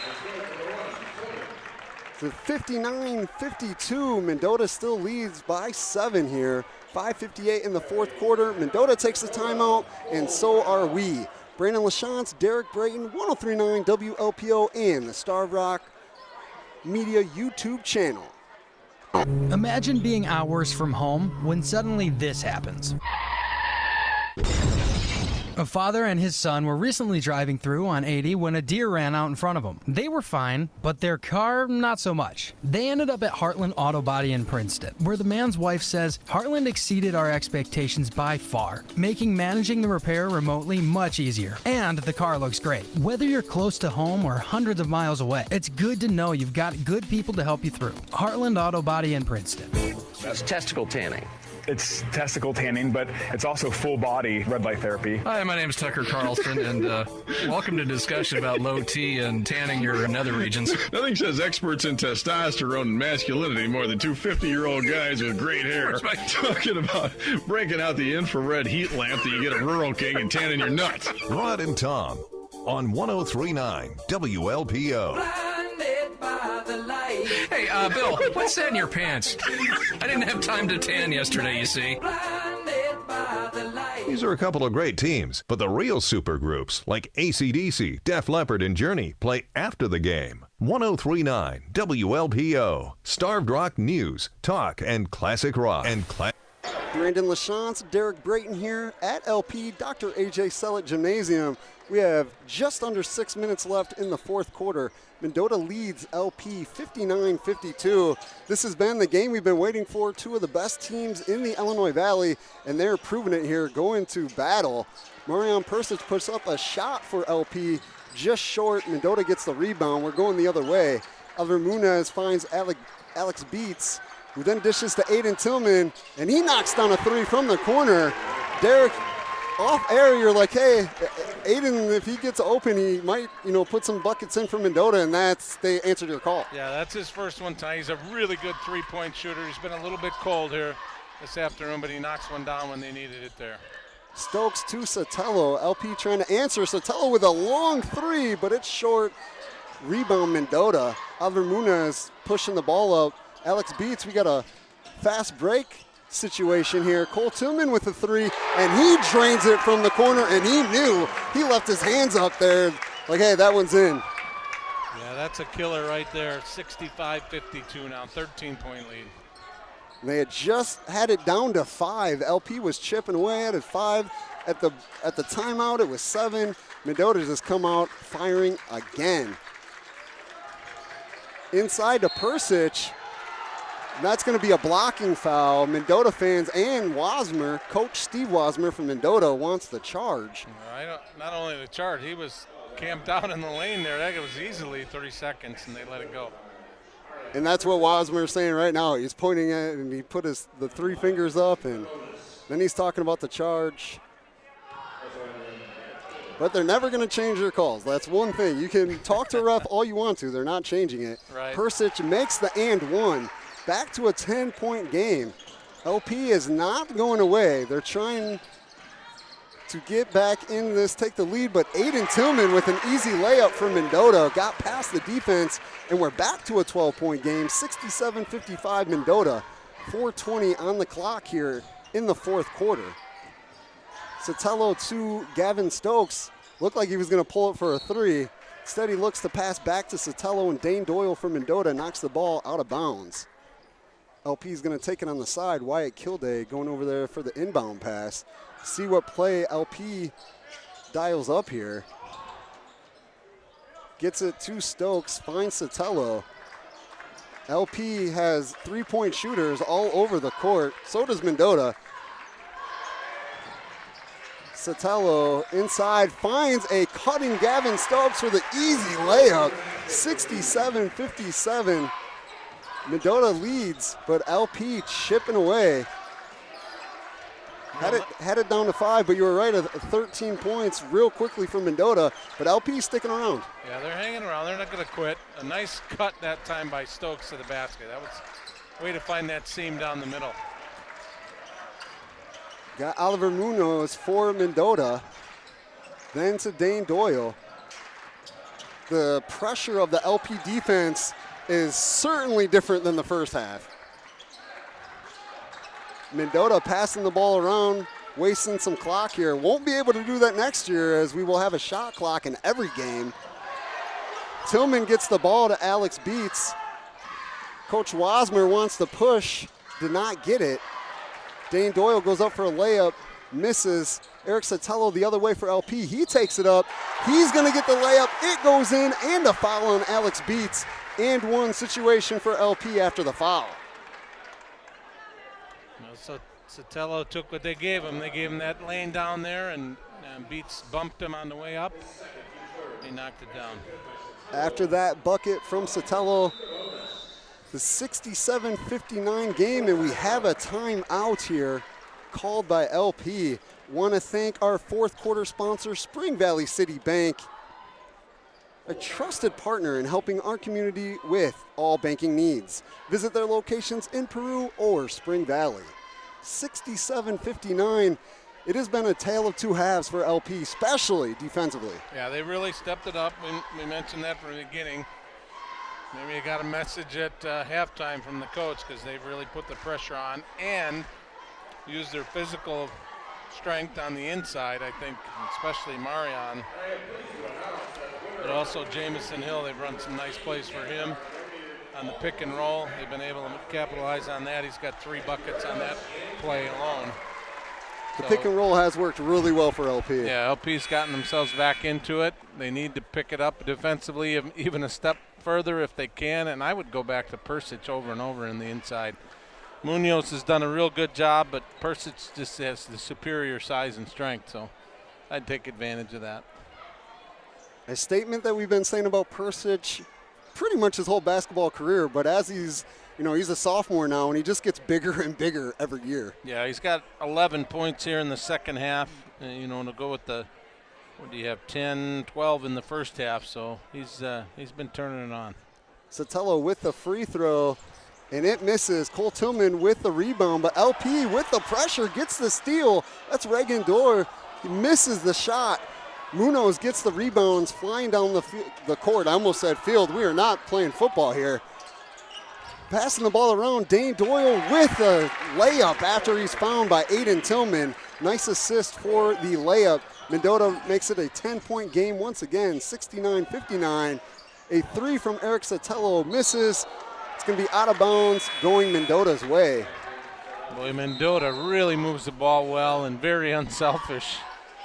So 59-52, Mendota still leads by 7 here. 5:58 in the fourth quarter. Mendota takes the timeout, and so are we. Brandon LaChance, Derek Brayton, 103.9 WLPO, and the Starved Rock Media YouTube channel. Imagine being hours from home when suddenly this happens. A father and his son were recently driving through on 80 when a deer ran out in front of them. They were fine, but their car, not so much. They ended up at Heartland Auto Body in Princeton, where the man's wife says, Heartland exceeded our expectations by far, making managing the repair remotely much easier. And the car looks great. Whether you're close to home or hundreds of miles away, it's good to know you've got good people to help you through. Heartland Auto Body in Princeton. That's testicle tanning. It's testicle tanning, but it's also full body red light therapy. Hi, my name is Tucker Carlson, and welcome to discussion about low T and tanning your nether regions. Nothing says experts in testosterone and masculinity more than two 50-year-old guys with great hair talking about breaking out the infrared heat lamp that you get at Rural King and tanning your nuts. Rod and Tom on 103.9 WLPO. Hey, Bill, what's that in your pants? I didn't have time to tan yesterday, you see. These are a couple of great teams, but the real super groups like AC/DC, Def Leppard, and Journey play after the game. 103.9 WLPO. Starved Rock News, Talk, and Classic Rock. Brandon LaChance, Derek Brayton here at LP Dr. AJ Sellett Gymnasium. We have just under 6 minutes left in the fourth quarter. Mendota leads LP 59-52. This has been the game we've been waiting for. Two of the best teams in the Illinois Valley, and they're proving it here, going to battle. Marion Persic puts up a shot for LP, just short. Mendota gets the rebound. We're going the other way. Oliver Munez finds Alex Beats, who then dishes to Aiden Tillman, and he knocks down a three from the corner. Derek, off air, you're like, hey, Aiden, if he gets open, he might, put some buckets in for Mendota, and they answered your call. Yeah, that's his first one tonight. He's a really good three-point shooter. He's been a little bit cold here this afternoon, but he knocks one down when they needed it there. Stokes to Sotelo. LP trying to answer. Sotelo with a long three, but it's short. Rebound Mendota. Oliver Munez pushing the ball up. Alex Beats, we got a fast break situation here. Cole Tillman with a three, and he drains it from the corner, and he knew. He left his hands up there like, hey, that one's in. Yeah, that's a killer right there. 65-52 now, 13-point lead. They had just had it down to 5. LP was chipping away at it 5. At the timeout, it was 7. Mendota just come out firing again. Inside to Persic. That's going to be a blocking foul. Mendota fans and Wasmer, Coach Steve Wasmer from Mendota, wants the charge. Not only the charge, he was camped out in the lane there. That was easily 30 seconds, and they let it go. And that's what Wasmer is saying right now. He's pointing at it, and he put the 3 fingers up, and then he's talking about the charge. But they're never going to change their calls. That's one thing. You can talk to a ref all you want to. They're not changing it. Right. Persic makes the and one. Back to a 10-point game. LP is not going away. They're trying to get back in this, take the lead, but Aiden Tillman with an easy layup for Mendota got past the defense, and we're back to a 12-point game. 67-55 Mendota. 4:20 on the clock here in the fourth quarter. Sotelo to Gavin Stokes. Looked like he was going to pull it for a three. Instead, he looks to pass back to Sotelo, and Dane Doyle from Mendota knocks the ball out of bounds. LP is going to take it on the side. Wyatt Kilday going over there for the inbound pass. See what play LP dials up here. Gets it to Stokes, finds Sotelo. LP has three-point shooters all over the court. So does Mendota. Sotelo inside finds a cutting Gavin Stokes for the easy layup. 67-57. Mendota leads, but LP chipping away. Had it down to 5, but you were right, 13 points real quickly from Mendota, but LP sticking around. Yeah, they're hanging around. They're not going to quit. A nice cut that time by Stokes to the basket. That was a way to find that seam down the middle. Got Oliver Munoz for Mendota, then to Dane Doyle. The pressure of the LP defense is certainly different than the first half. Mendota passing the ball around, wasting some clock here. Won't be able to do that next year, as we will have a shot clock in every game. Tillman gets the ball to Alex Beats. Coach Wasmer wants to push, did not get it. Dane Doyle goes up for a layup, misses. Eric Sotelo the other way for LP. He takes it up. He's going to get the layup. It goes in, and a foul on Alex Beats. And one situation for LP after the foul. So Sotelo took what they gave him. They gave him that lane down there, and Beats bumped him on the way up. He knocked it down. After that bucket from Sotelo, the 67-59 game, and we have a timeout here called by LP. Want to thank our fourth quarter sponsor, Spring Valley City Bank, a trusted partner in helping our community with all banking needs. Visit their locations in Peru or Spring Valley. 67-59. It has been a tale of two halves for LP, especially defensively. Yeah, they really stepped it up. We mentioned that from the beginning. Maybe you got a message at halftime from the coach, because they've really put the pressure on and used their physical strength on the inside, I think, especially Marion. But also Jamison Hill, they've run some nice plays for him on the pick and roll. They've been able to capitalize on that. He's got 3 buckets on that play alone. The pick and roll has worked really well for LP. Yeah, LP's gotten themselves back into it. They need to pick it up defensively, even a step further if they can, and I would go back to Persic over and over in the inside. Munoz has done a real good job, but Persic just has the superior size and strength, so I'd take advantage of that. A statement that we've been saying about Persic pretty much his whole basketball career, but as he's a sophomore now, and he just gets bigger and bigger every year. Yeah, he's got 11 points here in the second half, to go with the, 10, 12 in the first half, so he's been turning it on. Sotelo with the free throw, and it misses. Cole Tillman with the rebound, but LP with the pressure gets the steal. That's Reagan Dorr. He misses the shot. Munoz gets the rebounds, flying down the court. I almost said field. We are not playing football here. Passing the ball around, Dane Doyle with the layup after he's fouled by Aiden Tillman. Nice assist for the layup. Mendota makes it a 10-point game once again, 69-59. A three from Eric Sotelo misses. It's going to be out of bounds, going Mendota's way. Boy, Mendota really moves the ball well and very unselfish.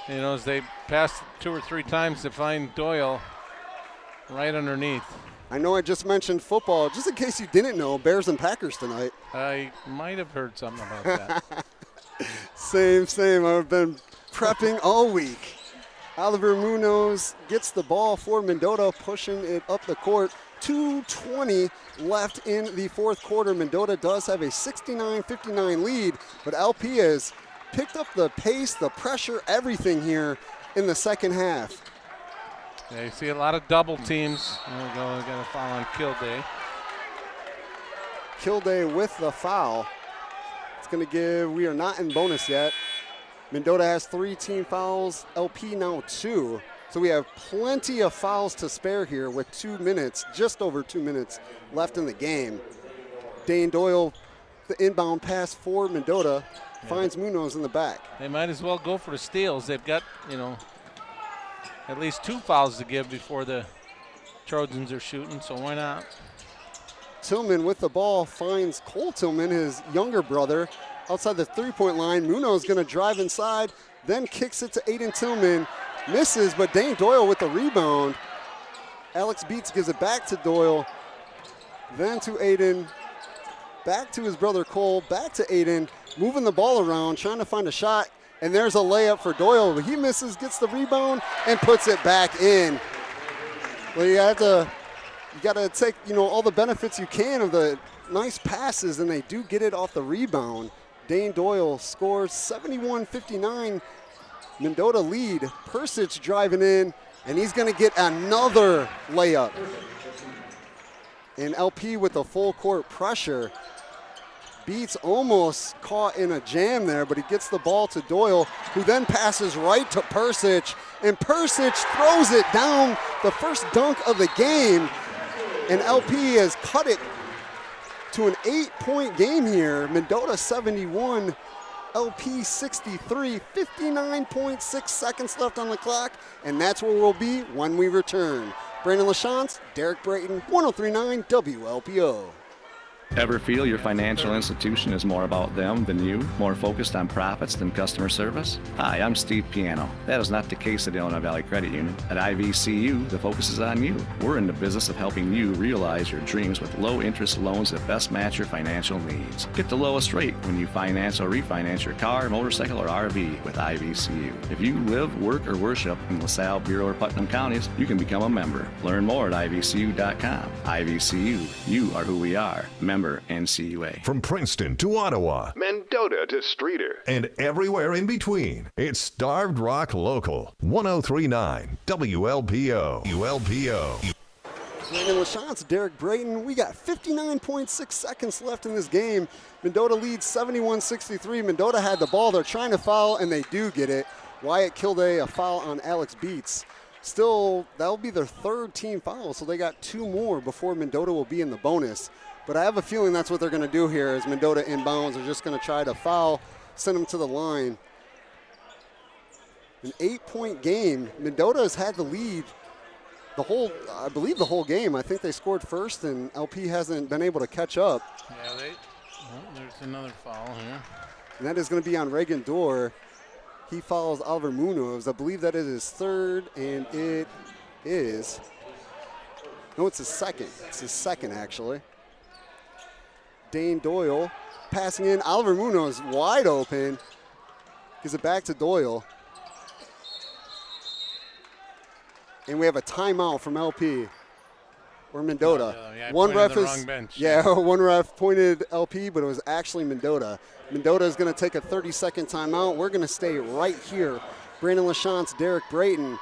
As they pass 2 or 3 times to find Doyle right underneath. I know I just mentioned football. Just in case you didn't know, Bears and Packers tonight. I might have heard something about that. Same. I've been prepping all week. Oliver Munoz gets the ball for Mendota, pushing it up the court. 2:20 left in the fourth quarter. Mendota does have a 69-59 lead, but LP has picked up the pace, the pressure, everything here in the second half. Yeah, you see a lot of double teams. There we go. We got a foul on Kilday. Kilday with the foul. It's going to give, we are not in bonus yet. Mendota has 3 team fouls, LP now 2. So we have plenty of fouls to spare here with 2 minutes, just over 2 minutes left in the game. Dane Doyle, the inbound pass for Mendota, finds Munoz in the back. They might as well go for the steals. They've got, at least 2 fouls to give before the Trojans are shooting, so why not? Tillman with the ball finds Cole Tillman, his younger brother, outside the three-point line. Munoz going to drive inside, then kicks it to Aiden Tillman. Misses, but Dane Doyle with the rebound. Alex Beats gives it back to Doyle, then to Aiden, back to his brother Cole, back to Aiden, moving the ball around, trying to find a shot, and there's a layup for Doyle, but he misses, gets the rebound, and puts it back in. Well, you got to take, all the benefits you can of the nice passes, and they do get it off the rebound. Dane Doyle scores 71-59. Mendota lead. Persich driving in, and he's going to get another layup. And LP with the full court pressure. Beats almost caught in a jam there, but he gets the ball to Doyle, who then passes right to Persich, and Persich throws it down, the first dunk of the game, and LP has cut it to an 8-point game here. Mendota 71, LP 63, 59.6 seconds left on the clock, and that's where we'll be when we return. Brandon LaChance, Derek Brayton, 103.9 WLPO. Ever feel your financial institution is more about them than you, more focused on profits than customer service? Hi, I'm Steve Piano. That is not the case at Illinois Valley Credit Union. At IVCU, the focus is on you. We're in the business of helping you realize your dreams with low-interest loans that best match your financial needs. Get the lowest rate when you finance or refinance your car, motorcycle, or RV with IVCU. If you live, work, or worship in LaSalle, Bureau, or Putnam counties, you can become a member. Learn more at IVCU.com. IVCU, you are who we are. Member NCUA. From Princeton to Ottawa, Mendota to Streeter, and everywhere in between, it's Starved Rock Local, 103.9 WLPO. Brandon LaChance, Derek Brayton. We got 59.6 seconds left in this game. Mendota leads 71-63. Mendota had the ball. They're trying to foul, and they do get it. Wyatt Kilday, a foul on Alex Beats. Still, that'll be their 3rd team foul, so they got 2 more before Mendota will be in the bonus. But I have a feeling that's what they're going to do here as Mendota inbounds. They're just going to try to foul, send them to the line. An 8-point game. Mendota has had the lead I believe the whole game. I think they scored first, and LP hasn't been able to catch up. Yeah, there's another foul here. And that is going to be on Reagan Dorr. He fouls Oliver Munoz. I believe that is his 3rd, and it is. No, it's his 2nd. It's his 2nd, actually. Dane Doyle passing in. Oliver Munoz wide open. Gives it back to Doyle. And we have a timeout from LP. or Mendota. One ref is wrong bench. Yeah, one ref pointed LP, but it was actually Mendota. Mendota is going to take a 30-second timeout. We're going to stay right here. Brandon LaChance, Derek Brayton.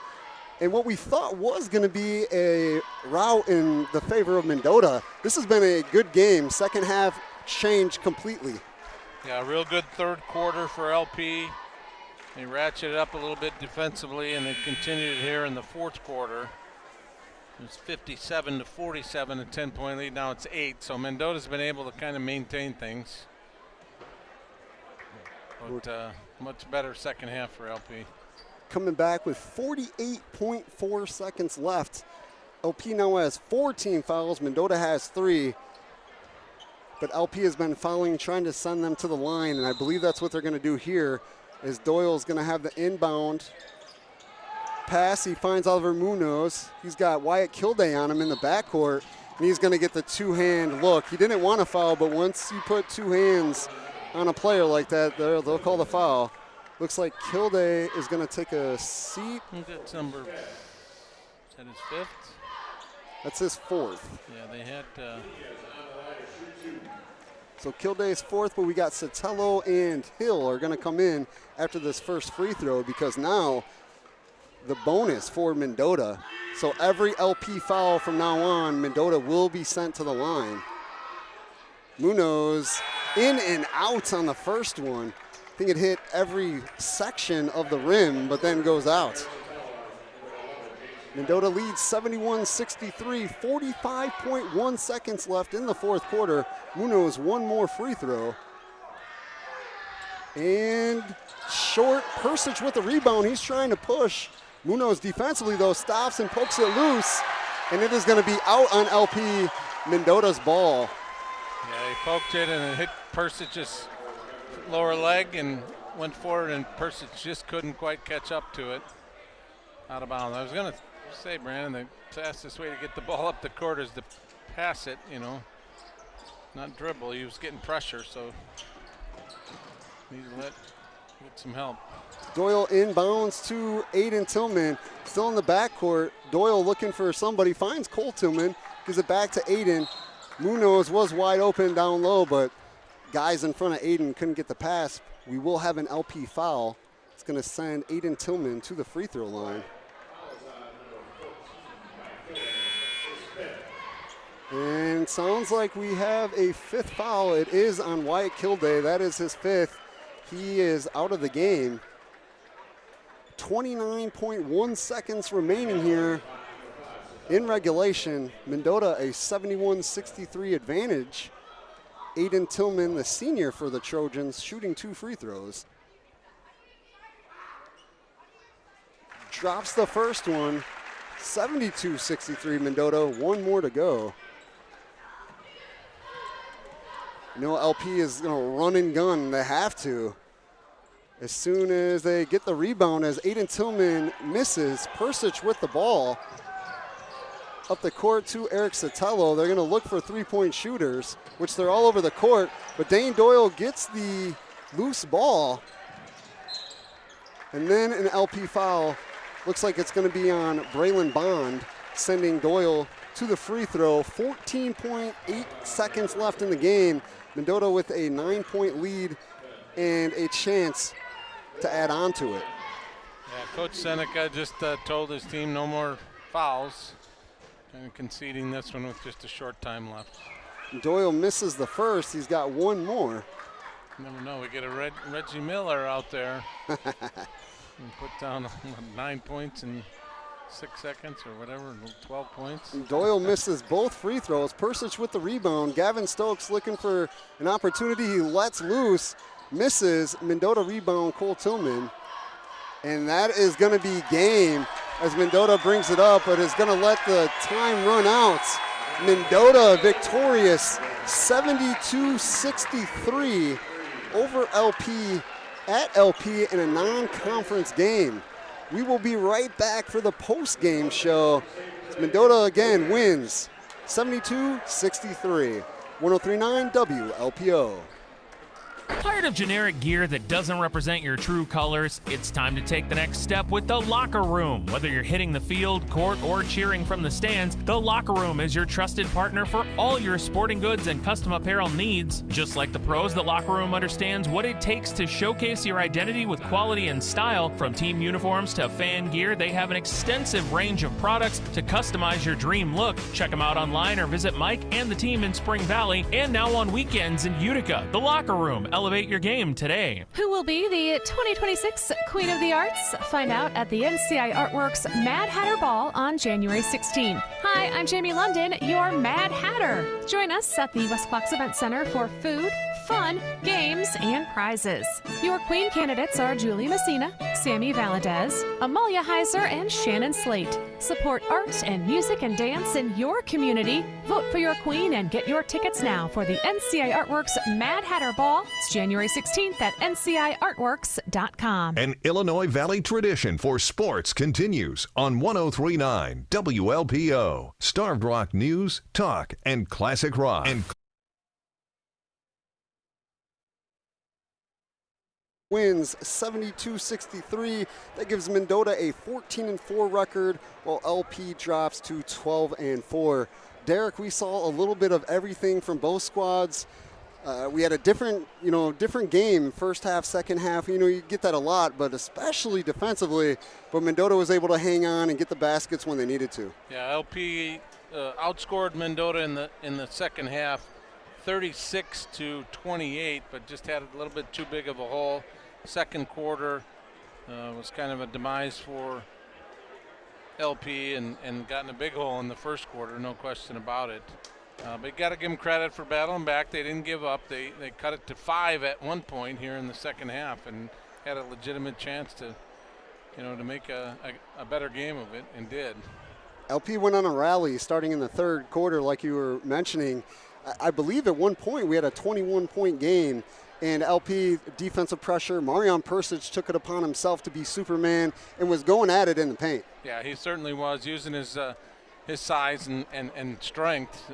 And what we thought was going to be a rout in the favor of Mendota, this has been a good game. Second half changed completely. Yeah, real good third quarter for LP. They ratcheted up a little bit defensively, and they continued here in the fourth quarter. It's 57-47, a 10-point lead. Now it's 8, so Mendota's been able to kind of maintain things. But much better second half for LP. Coming back with 48.4 seconds left. LP now has 4 team fouls. Mendota has 3. But LP has been fouling, trying to send them to the line, and I believe that's what they're going to do here, is Doyle's going to have the inbound pass. He finds Oliver Munoz. He's got Wyatt Kilday on him in the backcourt, and he's going to get the two-hand look. He didn't want to foul, but once you put 2 hands on a player like that, they'll call the foul. Looks like Kilday is going to take a seat. That's number, is that his 5th? That's his 4th. Yeah, they had. So Kilday's 4th, but we got Sotelo and Hill are going to come in after this first free throw, because now the bonus for Mendota. So every LP foul from now on, Mendota will be sent to the line. Munoz in and out on the first one. I think it hit every section of the rim, but then goes out. Mendota leads 71-63, 45.1 seconds left in the fourth quarter. Munoz one more free throw. And short, Persic with the rebound. He's trying to push. Munoz defensively, though, stops and pokes it loose. And it is going to be out on LP, Mendota's ball. Yeah, he poked it and it hit Persic's lower leg and went forward, and Persic just couldn't quite catch up to it. Out of bounds. I was going to say, Brandon, the fastest way to get the ball up the court is to pass it, not dribble. He was getting pressure, so needs to get some help. Doyle inbounds to Aiden Tillman, still in the backcourt. Doyle looking for somebody, finds Cole Tillman, gives it back to Aiden. Munoz was wide open down low, but guys in front of Aiden couldn't get the pass. We will have an LP foul. It's going to send Aiden Tillman to the free throw line. And sounds like we have a 5th foul. It is on Wyatt Kilday. That is his 5th. He is out of the game. 29.1 seconds remaining here in regulation. Mendota a 71-63 advantage. Aiden Tillman, the senior for the Trojans, shooting 2 free throws. Drops the first one. 72-63 Mendota. 1 more to go. LP is going to run and gun. They have to. As soon as they get the rebound, as Aiden Tillman misses, Persic with the ball. Up the court to Eric Sotelo. They're going to look for 3-point shooters, which they're all over the court. But Dane Doyle gets the loose ball. And then an LP foul. Looks like it's going to be on Braylon Bond, sending Doyle to the free throw. 14.8 seconds left in the game. Mendota with a 9-point lead and a chance to add on to it. Yeah, Coach Seneca just told his team no more fouls, and conceding this one with just a short time left. Doyle misses the first. He's got 1 more. Never know. We get a Reggie Miller out there and put down 9 points in 6 seconds or whatever, 12 points. Doyle misses both free throws. Persic with the rebound. Gavin Stokes looking for an opportunity. He lets loose, misses. Mendota rebound, Cole Tillman. And that is going to be game as Mendota brings it up, but is going to let the time run out. Mendota victorious 72-63 over LP at LP in a non-conference game. We will be right back for the post-game show. Mendota again wins 72-63. 103.9 WLPO. Tired of generic gear that doesn't represent your true colors? It's time to take the next step with the Locker Room. Whether you're hitting the field, court, or cheering from the stands, the Locker Room is your trusted partner for all your sporting goods and custom apparel needs. Just like the pros, the Locker Room understands what it takes to showcase your identity with quality and style. From team uniforms to fan gear, they have an extensive range of products to customize your dream look. Check them out online or visit Mike and the team in Spring Valley, and now on weekends in Utica. The Locker Room. Elevate your game today. Who will be the 2026 Queen of the Arts? Find out at the NCI Artworks Mad Hatter Ball on January 16th. Hi, I'm Jamie London, your Mad Hatter. Join us at the West Blocks Event Center for food, fun, games, and prizes. Your queen candidates are Julie Messina, Sammy Valadez, Amalia Heiser, and Shannon Slate. Support art and music and dance in your community. Vote for your queen and get your tickets now for the NCI Artworks Mad Hatter Ball. It's January 16th at nciartworks.com. An Illinois Valley tradition for sports continues on 103.9 WLPO. Starved Rock News, Talk, and Classic Rock. Wins 72-63. That gives Mendota a 14-4 record, while LP drops to 12-4. Derek, we saw a little bit of everything from both squads. We had a different game, first half, second half. You get that a lot, but especially defensively. But Mendota was able to hang on and get the baskets when they needed to. Yeah, LP outscored Mendota in the second half, 36-28, but just had a little bit too big of a hole. Second quarter was kind of a demise for LP and gotten a big hole in the first quarter, no question about it. But you got to give them credit for battling back. They didn't give up. They cut it to 5 at one point here in the second half and had a legitimate chance to make a better game of it, and did. LP went on a rally starting in the third quarter, like you were mentioning. I believe at one point we had a 21-point game, and LP defensive pressure. Marion Persic took it upon himself to be Superman and was going at it in the paint. Yeah, he certainly was, using his size and strength.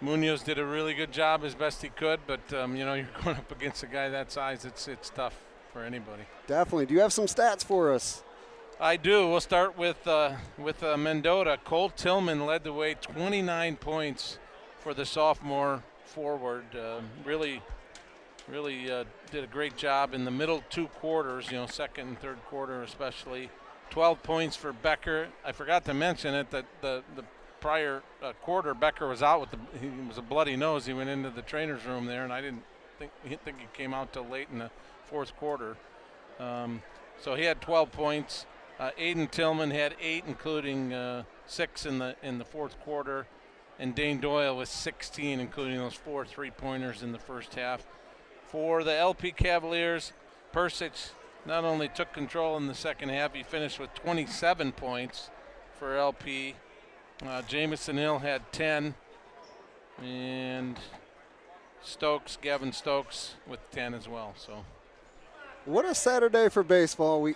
Munoz did a really good job as best he could, but you're going up against a guy that size. It's tough for anybody. Definitely. Do you have some stats for us? I do. We'll start with Mendota. Cole Tillman led the way, 29 points for the sophomore forward. Really did a great job in the middle two quarters, second and third quarter especially. 12 points for Becker. I forgot to mention it that the prior quarter, Becker was out he was a bloody nose. He went into the trainer's room there, and I didn't think he came out till late in the fourth quarter. So he had 12 points. Aiden Tillman had 8, including 6 in the fourth quarter, and Dane Doyle with 16, including those 4 3-pointers in the first half. For the LP Cavaliers, Persic not only took control in the second half, he finished with 27 points for LP. Jamison Hill had 10, and Gavin Stokes with 10 as well. So, what a Saturday for baseball.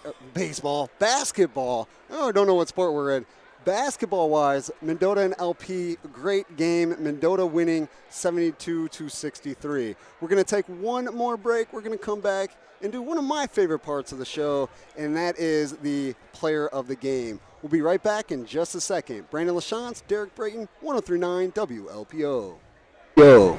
Basketball. Oh, I don't know what sport we're in. Basketball-wise, Mendota and LP, great game. Mendota winning 72-63. We're going to take one more break. We're going to come back and do one of my favorite parts of the show, and that is the player of the game. We'll be right back in just a second. Brandon LaChance, Derek Brayton, 103.9 WLPO. Yo.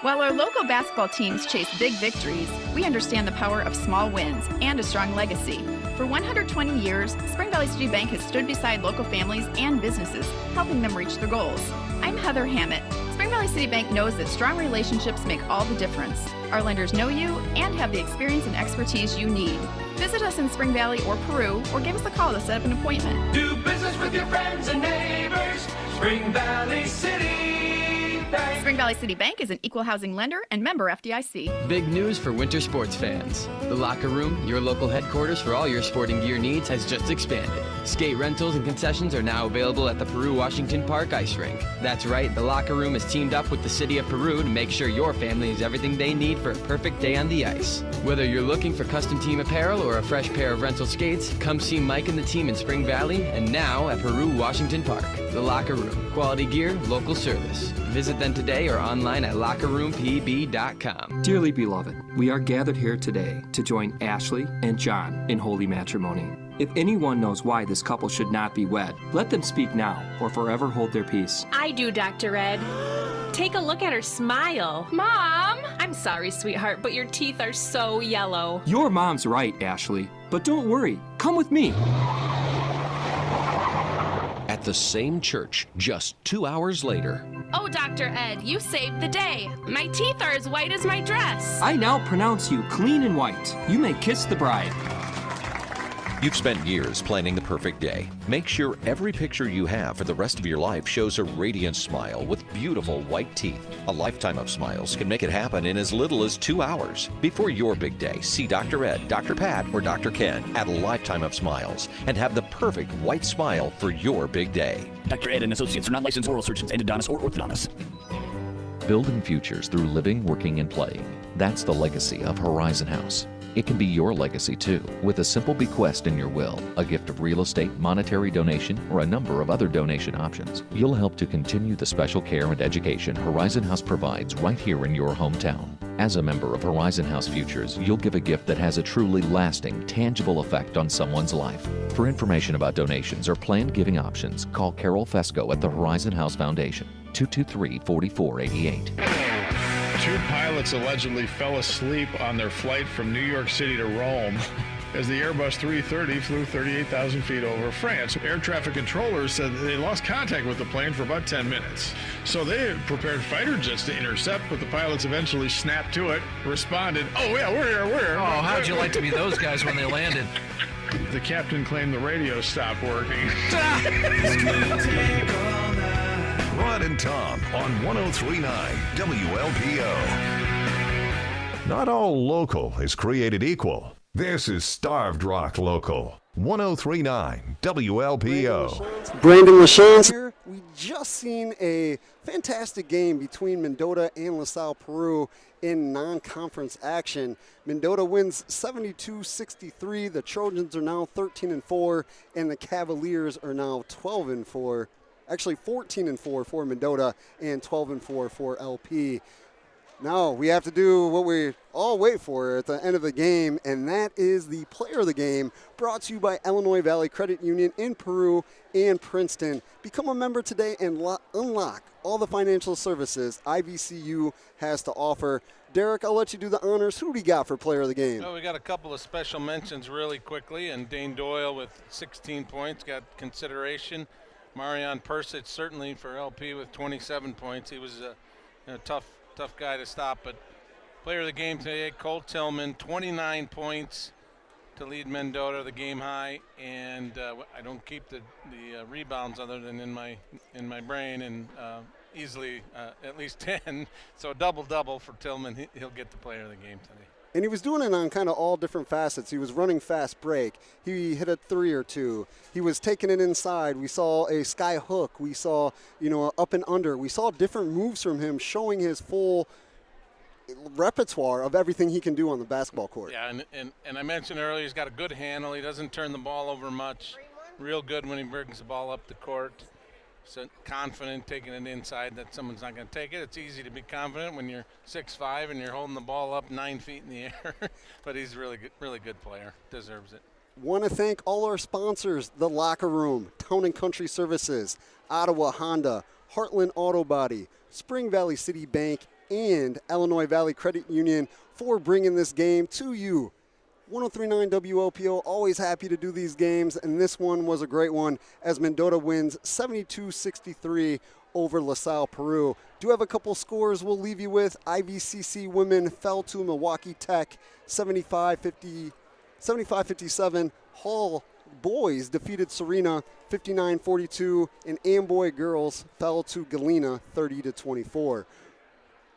While our local basketball teams chase big victories, we understand the power of small wins and a strong legacy. For 120 years, Spring Valley City Bank has stood beside local families and businesses, helping them reach their goals. I'm Heather Hammett. Spring Valley City Bank knows that strong relationships make all the difference. Our lenders know you and have the experience and expertise you need. Visit us in Spring Valley or Peru, or give us a call to set up an appointment. Do business with your friends and neighbors. Spring Valley City Bank. Spring Valley City Bank is an equal housing lender and member FDIC. Big news for winter sports fans. The Locker Room, your local headquarters for all your sporting gear needs, has just expanded. Skate rentals and concessions are now available at the Peru Washington Park Ice Rink. That's right, the Locker Room has teamed up with the city of Peru to make sure your family has everything they need for a perfect day on the ice. Whether you're looking for custom team apparel or a fresh pair of rental skates, come see Mike and the team in Spring Valley and now at Peru Washington Park. The Locker Room, quality gear, local service. Visit them today or online at lockerroompb.com. Dearly beloved, we are gathered here today to join Ashley and John in holy matrimony. If anyone knows why this couple should not be wed, let them speak now or forever hold their peace. I do, Dr. Ed. Take a look at her smile. Mom! I'm sorry, sweetheart, but your teeth are so yellow. Your mom's right, Ashley, but don't worry. Come with me. At the same church, just 2 hours later. Oh, Dr. Ed, you saved the day. My teeth are as white as my dress. I now pronounce you clean and white. You may kiss the bride. You've spent years planning the perfect day. Make sure every picture you have for the rest of your life shows a radiant smile with beautiful white teeth. A lifetime of smiles can make it happen in as little as 2 hours. Before your big day, see Dr. Ed, Dr. Pat, or Dr. Ken at a Lifetime of Smiles and have the perfect white smile for your big day. Dr. Ed and Associates are not licensed oral surgeons, endodontists, or orthodontists. Building futures through living, working, and playing. That's the legacy of Horizon House. It can be your legacy too, with a simple bequest in your will, a gift of real estate, monetary donation, or a number of other donation options. You'll help to continue the special care and education Horizon House provides right here in your hometown. As a member of Horizon House Futures, you'll give a gift that has a truly lasting, tangible effect on someone's life. For information about donations or planned giving options, call Carol Fesco at the Horizon House Foundation, 223-4488. Two pilots allegedly fell asleep on their flight from New York City to Rome as the Airbus 330 flew 38,000 feet over France. Air traffic controllers said they lost contact with the plane for about 10 minutes. So they prepared fighter jets to intercept, but the pilots eventually snapped to it, responded, "Oh yeah, we're here. Oh, how'd you like to be those guys when they landed?" The captain claimed the radio stopped working. Rod and Tom on 103.9 WLPO. Not all local is created equal. This is Starved Rock Local, 103.9 WLPO. Brandon LaChance here. We just seen a fantastic game between Mendota and LaSalle Peru in non-conference action. Mendota wins 72-63. The Trojans are now 13-4, and the Cavaliers are now 12-4. Actually 14-4 for Mendota and 12-4 for LP. Now we have to do what we all wait for at the end of the game, and that is the player of the game, brought to you by Illinois Valley Credit Union in Peru and Princeton. Become a member today and unlock all the financial services IVCU has to offer. Derek, I'll let you do the honors. Who do we got for player of the game? Well, we got a couple of special mentions really quickly, and Dane Doyle with 16 points got consideration. Marion Persich certainly for LP with 27 points. He was a tough guy to stop. But player of the game today, Cole Tillman, 29 points to lead Mendota, the game high. And I don't keep the rebounds other than in my brain, and easily at least 10. So double-double for Tillman. He'll get the player of the game today. And he was doing it on kind of all different facets. He was running fast break. He hit a three or two. He was taking it inside. We saw a sky hook. We saw, up and under. We saw different moves from him, showing his full repertoire of everything he can do on the basketball court. Yeah, and I mentioned earlier, he's got a good handle. He doesn't turn the ball over much. Real good when he brings the ball up the court. So confident taking it inside that someone's not going to take it. It's easy to be confident when you're 6'5" and you're holding the ball up 9 feet in the air. But he's a really good player. Deserves it. Want to thank all our sponsors: The Locker Room, Town & Country Services, Ottawa Honda, Heartland Auto Body, Spring Valley City Bank, and Illinois Valley Credit Union for bringing this game to you. 103.9 WLPO, always happy to do these games, and this one was a great one as Mendota wins 72-63 over LaSalle Peru. Do have a couple scores we'll leave you with. IVCC women fell to Milwaukee Tech 75-57. Hall boys defeated Serena 59-42, and Amboy girls fell to Galena 30-24.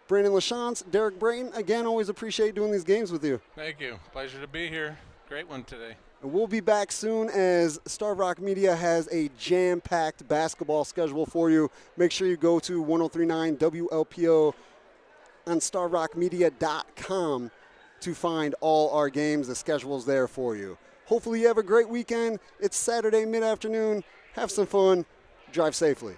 Brandon LaChance, Derek Brayton, again, always appreciate doing these games with you. Thank you. Pleasure to be here. Great one today. And we'll be back soon as Starved Rock Media has a jam-packed basketball schedule for you. Make sure you go to 103.9 WLPO on StarvedRockMedia.com to find all our games. The schedule's there for you. Hopefully you have a great weekend. It's Saturday mid-afternoon. Have some fun. Drive safely.